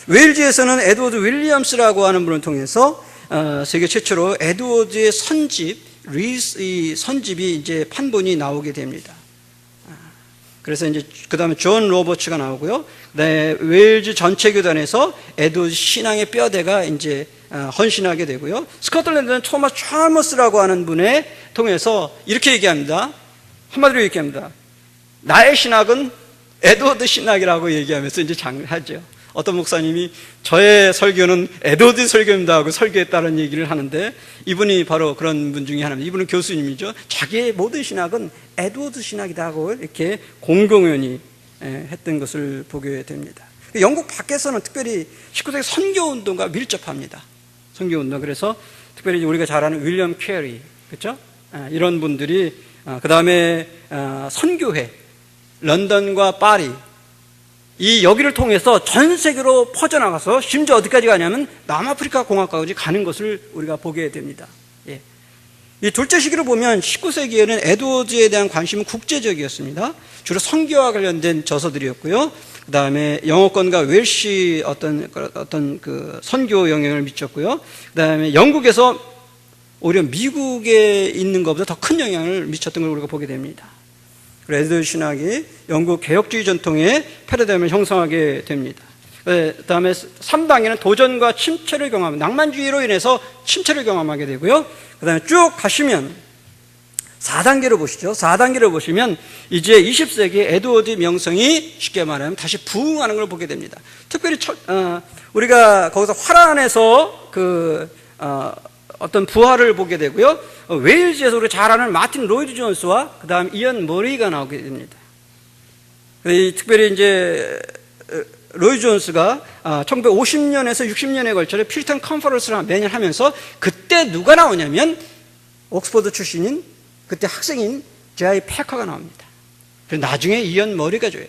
웨일즈에서는 에드워드 윌리엄스라고 하는 분을 통해서 세계 최초로 에드워드의 선집이 이제 판본이 나오게 됩니다. 그래서 이제 그 다음에 존 로버츠가 나오고요. 그다음에 웨일즈 전체 교단에서 에드워드 신앙의 뼈대가 이제 헌신하게 되고요. 스코틀랜드는 토마스 찰머스라고 하는 분에 통해서 이렇게 얘기합니다. 한마디로 얘기합니다. 나의 신학은 에드워드 신학이라고 얘기하면서 이제 하죠. 어떤 목사님이 저의 설교는 에드워드 설교입니다 하고 설교했다는 얘기를 하는데, 이분이 바로 그런 분 중에 하나입니다. 이분은 교수님이죠. 자기의 모든 신학은 에드워드 신학이다 하고 이렇게 공공연히 했던 것을 보게 됩니다. 영국 밖에서는 특별히 19세기 선교운동과 밀접합니다. 선교운동. 그래서 특별히 우리가 잘 아는 윌리엄 캐리, 그렇죠? 이런 분들이, 그 다음에 선교회, 런던과 파리, 이 여기를 통해서 전 세계로 퍼져나가서 심지어 어디까지 가냐면 남아프리카 공화국까지 가는 것을 우리가 보게 됩니다. 예. 이 둘째 시기로 보면 19세기에는 에드워드에 대한 관심은 국제적이었습니다. 주로 선교와 관련된 저서들이었고요. 그 다음에 영어권과 웰시 어떤 그 선교 영향을 미쳤고요. 그 다음에 영국에서 오히려 미국에 있는 것보다 더 큰 영향을 미쳤던 걸 우리가 보게 됩니다. 에드워드 신학이 영국 개혁주의 전통의 패러다임을 형성하게 됩니다. 그 다음에 3단계는 도전과 침체를 경험합니다. 낭만주의로 인해서 침체를 경험하게 되고요. 그 다음에 쭉 가시면 4단계로 보시죠. 4단계를 보시면 이제 20세기 에드워드 명성이 쉽게 말하면 다시 부흥하는 걸 보게 됩니다. 특별히 우리가 거기서 화란에서 어떤 부활을 보게 되고요. 웨일즈에서 우리가 잘 아는 마틴 로이드 존스와 그 다음 이언 머리가 나오게 됩니다. 특별히 이제 로이 존스가 1950년에서 60년에 걸쳐 필턴 컨퍼런스를 매년 하면서 그때 누가 나오냐면 옥스퍼드 출신인 그때 학생인 J.I. 패커가 나옵니다. 그래서 나중에 이언 머리가 줘요.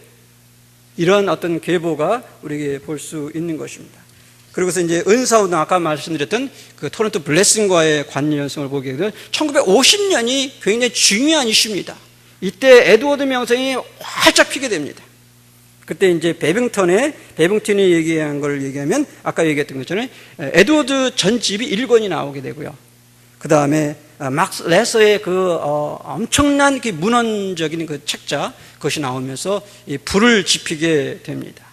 이런 어떤 계보가 우리에게 볼 수 있는 것입니다. 그리고서 이제 은사운동, 아까 말씀드렸던 그 토론토 블레싱과의 관련성을 보게 되면 1950년이 굉장히 중요한 이슈입니다. 이때 에드워드 명성이 활짝 피게 됩니다. 그때 이제 베빙턴이 얘기한 걸 얘기하면 아까 얘기했던 것처럼 에드워드 전집이 1권이 나오게 되고요. 그 다음에 막스 레서의 엄청난 그 문헌적인 그 책자, 그것이 나오면서 이 불을 지피게 됩니다.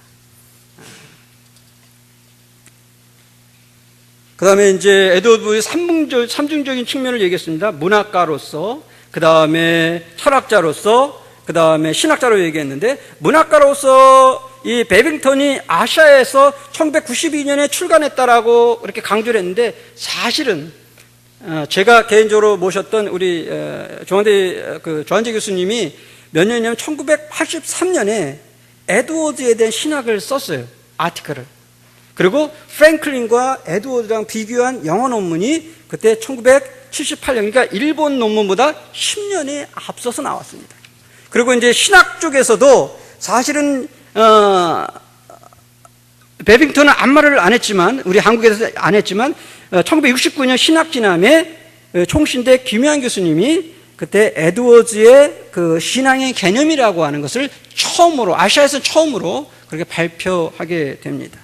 그 다음에 이제 에드워드의 삼중적인 측면을 얘기했습니다. 문학가로서, 그 다음에 철학자로서, 그 다음에 신학자로 얘기했는데, 문학가로서 이 베빙턴이 아시아에서 1992년에 출간했다라고 이렇게 강조를 했는데, 사실은 제가 개인적으로 모셨던 우리 조한재 교수님이 몇 년이냐면 1983년에 에드워드에 대한 신학을 썼어요. 아티클을. 그리고 프랭클린과 에드워드랑 비교한 영어 논문이 그때 1978년, 그러니까 일본 논문보다 10년이 앞서서 나왔습니다. 그리고 이제 신학 쪽에서도 사실은 베빙턴은 아무 말을 안 했지만, 우리 한국에서 안 했지만 1969년 신학진암에 총신대 김효한 교수님이 그때 에드워즈의 그 신앙의 개념이라고 하는 것을 처음으로, 아시아에서 처음으로 그렇게 발표하게 됩니다.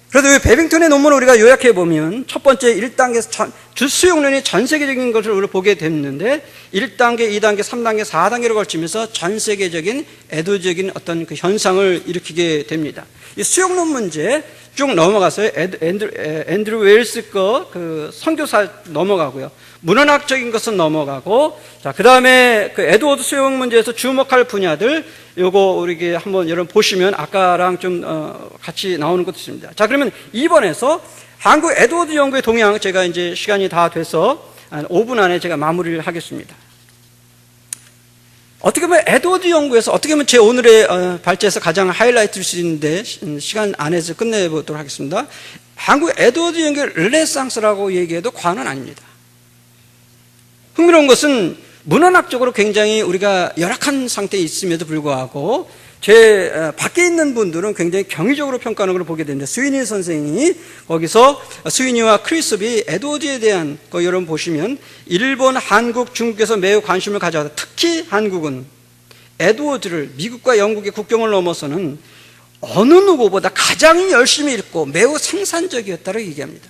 그래도 이 베빙턴의 논문을 우리가 요약해 보면 첫 번째 1단계 수용론이 전 세계적인 것을 우리가 보게 됐는데 1단계, 2단계, 3단계, 4단계로 걸치면서 전 세계적인 에드워즈적인 어떤 그 현상을 일으키게 됩니다. 이 수용론 문제 쭉 넘어가서요. 앤드루 웨일스 그 선교사 넘어가고요. 문헌학적인 것은 넘어가고, 자, 그 다음에 그 에드워드 수용 문제에서 주목할 분야들, 요거 우리 한번 여러분 보시면 아까랑 좀 같이 나오는 것도 있습니다. 자, 그러면 2번에서 한국 에드워드 연구의 동향, 제가 이제 시간이 다 돼서 한 5분 안에 제가 마무리를 하겠습니다. 어떻게 보면 에드워드 연구에서 어떻게 보면 제 오늘의 발제에서 가장 하이라이트일 수 있는데 시간 안에서 끝내보도록 하겠습니다. 한국 에드워드 연구의 르네상스라고 얘기해도 과언은 아닙니다. 흥미로운 것은 문헌학적으로 굉장히 우리가 열악한 상태에 있음에도 불구하고 제 밖에 있는 분들은 굉장히 경의적으로 평가하는 걸 보게 되는데, 스위니 선생이 거기서 스위니와 크리스비 에드워드에 대한 거 여러분 보시면 일본, 한국, 중국에서 매우 관심을 가져왔다. 특히 한국은 에드워드를 미국과 영국의 국경을 넘어서는 어느 누구보다 가장 열심히 읽고 매우 생산적이었다고 얘기합니다.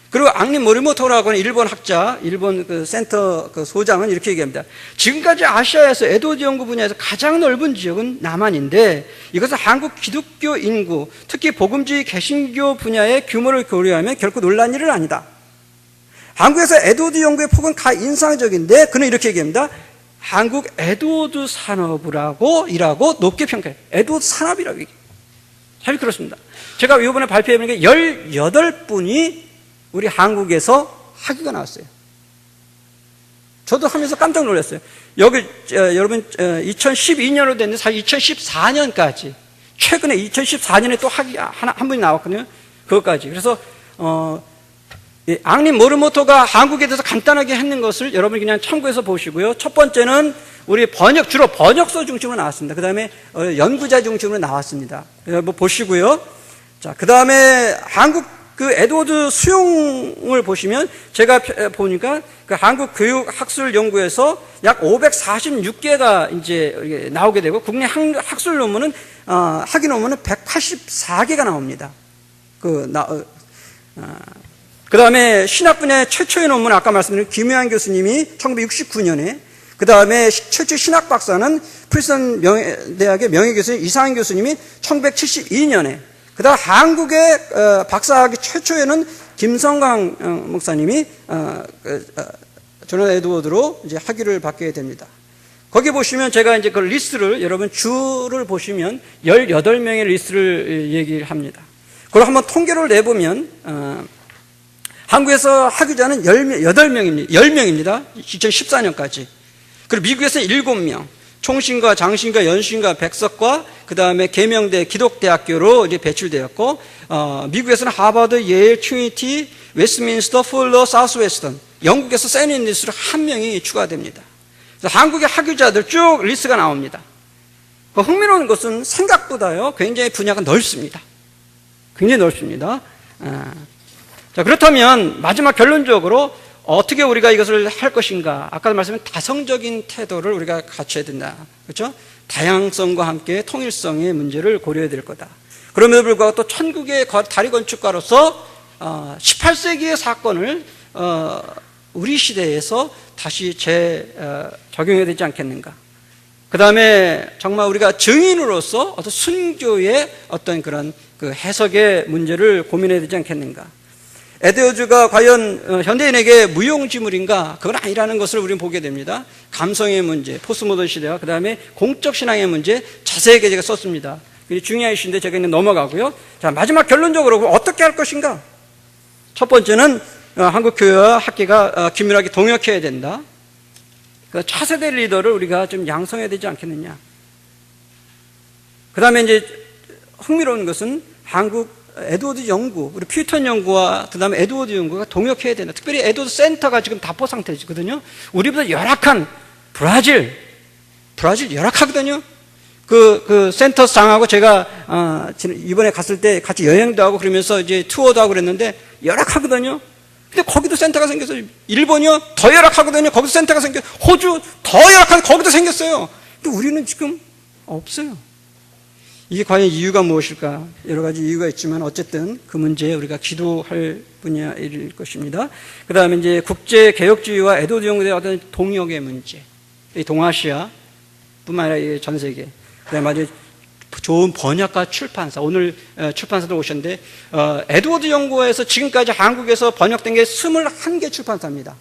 그리고 앙리 모리모토라고 하는 일본 학자, 일본 그 센터 그 소장은 이렇게 얘기합니다. 지금까지 아시아에서 에드워드 연구 분야에서 가장 넓은 지역은 남한인데 이것은 한국 기독교 인구, 특히 복음주의 개신교 분야의 규모를 고려하면 결코 놀란 일은 아니다. 한국에서 에드워드 연구의 폭은 인상적인데 그는 이렇게 얘기합니다. 한국 에드워드 산업이라고 높게 평가해요. 에드워드 산업이라고 얘기해요. 잘 그렇습니다. 제가 이번에 발표해보는 게 18분이 우리 한국에서 학위가 나왔어요. 저도 하면서 깜짝 놀랐어요. 여기 여러분 2012년으로 됐는데 사실 2014년까지 최근에 2014년에 또 학위 한 분이 나왔거든요. 그것까지. 그래서 앙리 모리모토가 한국에 대해서 간단하게 했는 것을 여러분이 그냥 참고해서 보시고요. 첫 번째는 우리 주로 번역서 중심으로 나왔습니다. 그 다음에 연구자 중심으로 나왔습니다. 뭐 보시고요. 자, 그 다음에 한국 그 에드워드 수용을 보시면 제가 보니까 그 한국교육학술연구에서 약 546개가 이제 나오게 되고 국내 학술 논문은 학위 논문은 184개가 나옵니다. 그 다음에 신학 분야의 최초의 논문 아까 말씀드린 김효한 교수님이 1969년에, 그 다음에 최초 신학 박사는 프린스턴 대학의 명예교수님 이상한 교수님이 1972년에, 그 다음 한국의 박사학위 최초에는 김성강 목사님이 조난 에드워드로 이제 학위를 받게 됩니다. 거기 보시면 제가 이제 그 리스트를 여러분 주를 보시면 18명의 리스트를 얘기를 합니다. 그걸 한번 통계를 내보면 한국에서 학위자는 10명입니다. 2014년까지. 그리고 미국에서는 7명. 총신과 장신과 연신과 백석과 그 다음에 계명대 기독대학교로 이제 배출되었고, 미국에서는 하버드, 예일, 트리니티, 웨스트민스터, 풀러, 사우스웨스턴, 영국에서 세니니스로 한 명이 추가됩니다. 그래서 한국의 학위자들 쭉 리스트가 나옵니다. 흥미로운 것은 생각보다요 굉장히 분야가 넓습니다. 굉장히 넓습니다. 자, 그렇다면 마지막 결론적으로 어떻게 우리가 이것을 할 것인가? 아까도 말씀드린 다성적인 태도를 우리가 갖춰야 된다. 그렇죠? 다양성과 함께 통일성의 문제를 고려해야 될 거다. 그럼에도 불구하고 또 천국의 다리 건축가로서 18세기의 사건을 우리 시대에서 다시 적용해야 되지 않겠는가? 그 다음에 정말 우리가 증인으로서 어떤 순교의 어떤 그런 그 해석의 문제를 고민해야 되지 않겠는가? 에드워즈가 과연 현대인에게 무용지물인가? 그건 아니라는 것을 우리는 보게 됩니다. 감성의 문제, 포스모던 시대와 그 다음에 공적 신앙의 문제 자세하게 제가 썼습니다. 중요한 이슈인데 제가 이제 넘어가고요. 자, 마지막 결론적으로 어떻게 할 것인가? 첫 번째는 한국교회와 학계가 긴밀하게 동역해야 된다. 그 차세대 리더를 우리가 좀 양성해야 되지 않겠느냐. 그 다음에 이제 흥미로운 것은 한국 에드워드 연구, 우리 피터턴 연구와 그 다음에 에드워드 연구가 동역해야 된다. 특별히 에드워드 센터가 지금 답보 상태거든요. 우리보다 열악한 브라질 열악하거든요. 그 센터장하고 제가 이번에 갔을 때 같이 여행도 하고 그러면서 이제 투어도 하고 그랬는데 열악하거든요. 근데 거기도 센터가 생겼어요. 일본이요 더 열악하거든요. 거기도 센터가 생겼어요. 호주 더 열악한 거기도 생겼어요. 근데 우리는 지금 없어요. 이게 과연 이유가 무엇일까? 여러 가지 이유가 있지만 어쨌든 그 문제에 우리가 기도할 분야일 것입니다. 그 다음에 이제 국제개혁주의와 에드워드 연구의 어떤 동역의 문제, 이 동아시아 뿐만 아니라 전 세계. 그 다음에 아주 좋은 번역가 출판사, 오늘 출판사도 오셨는데 에드워드 연구에서 지금까지 한국에서 번역된 게 21개 출판사입니다.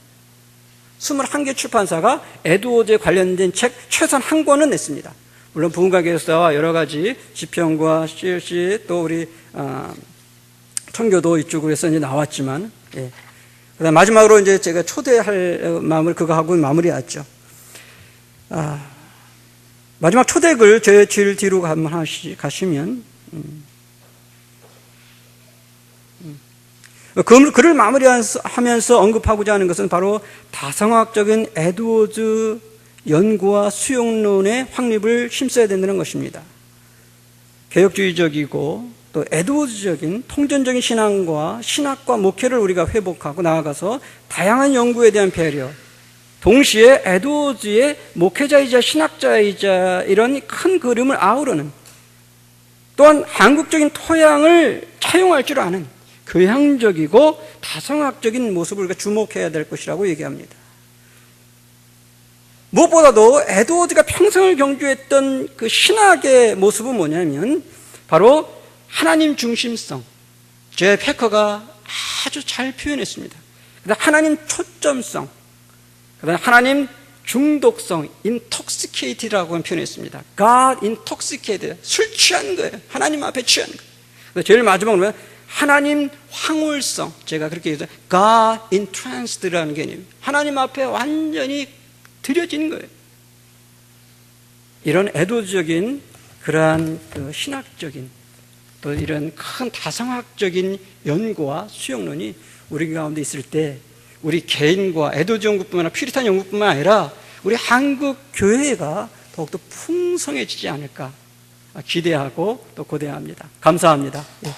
21개 출판사가 에드워드에 관련된 책 최소한 한 권은 냈습니다. 물론 부흥가계에서와 여러 가지 지평과 CLC 또 우리 청교도 이쪽으로 해서 이제 나왔지만, 예. 그다음 마지막으로 이제 제가 초대할 마음을 그거 하고 마무리하죠. 마지막 초대글 제 제일 뒤로 한번 가시면 글을 마무리하면서 언급하고자 하는 것은 바로 다성학적인 에드워드 연구와 수용론의 확립을 힘써야 된다는 것입니다. 개혁주의적이고 또 에드워드적인 통전적인 신앙과 신학과 목회를 우리가 회복하고 나아가서 다양한 연구에 대한 배려, 동시에 에드워드의 목회자이자 신학자이자 이런 큰 그림을 아우르는, 또한 한국적인 토양을 차용할 줄 아는 교양적이고 다성학적인 모습을 우리가 주목해야 될 것이라고 얘기합니다. 무엇보다도 에드워드가 평생을 경주했던 그 신학의 모습은 뭐냐면 바로 하나님 중심성, 제 패커가 아주 잘 표현했습니다. 그다음 하나님 초점성, 그다음 하나님 중독성, intoxicated라고 표현했습니다. God intoxicated, 술 취한 거예요. 하나님 앞에 취한 거예요. 제일 마지막으로 하나님 황홀성, 제가 그렇게 얘기해서 God entranced라는 개념, 하나님 앞에 완전히 들여진 거예요. 이런 에드워드적인 그러한 그 신학적인 또 이런 큰 다성학적인 연구와 수용론이 우리 가운데 있을 때 우리 개인과 에드워드 연구뿐만 아니라 퓨리탄 연구뿐만 아니라 우리 한국 교회가 더욱더 풍성해지지 않을까 기대하고 또 고대합니다. 감사합니다. 예.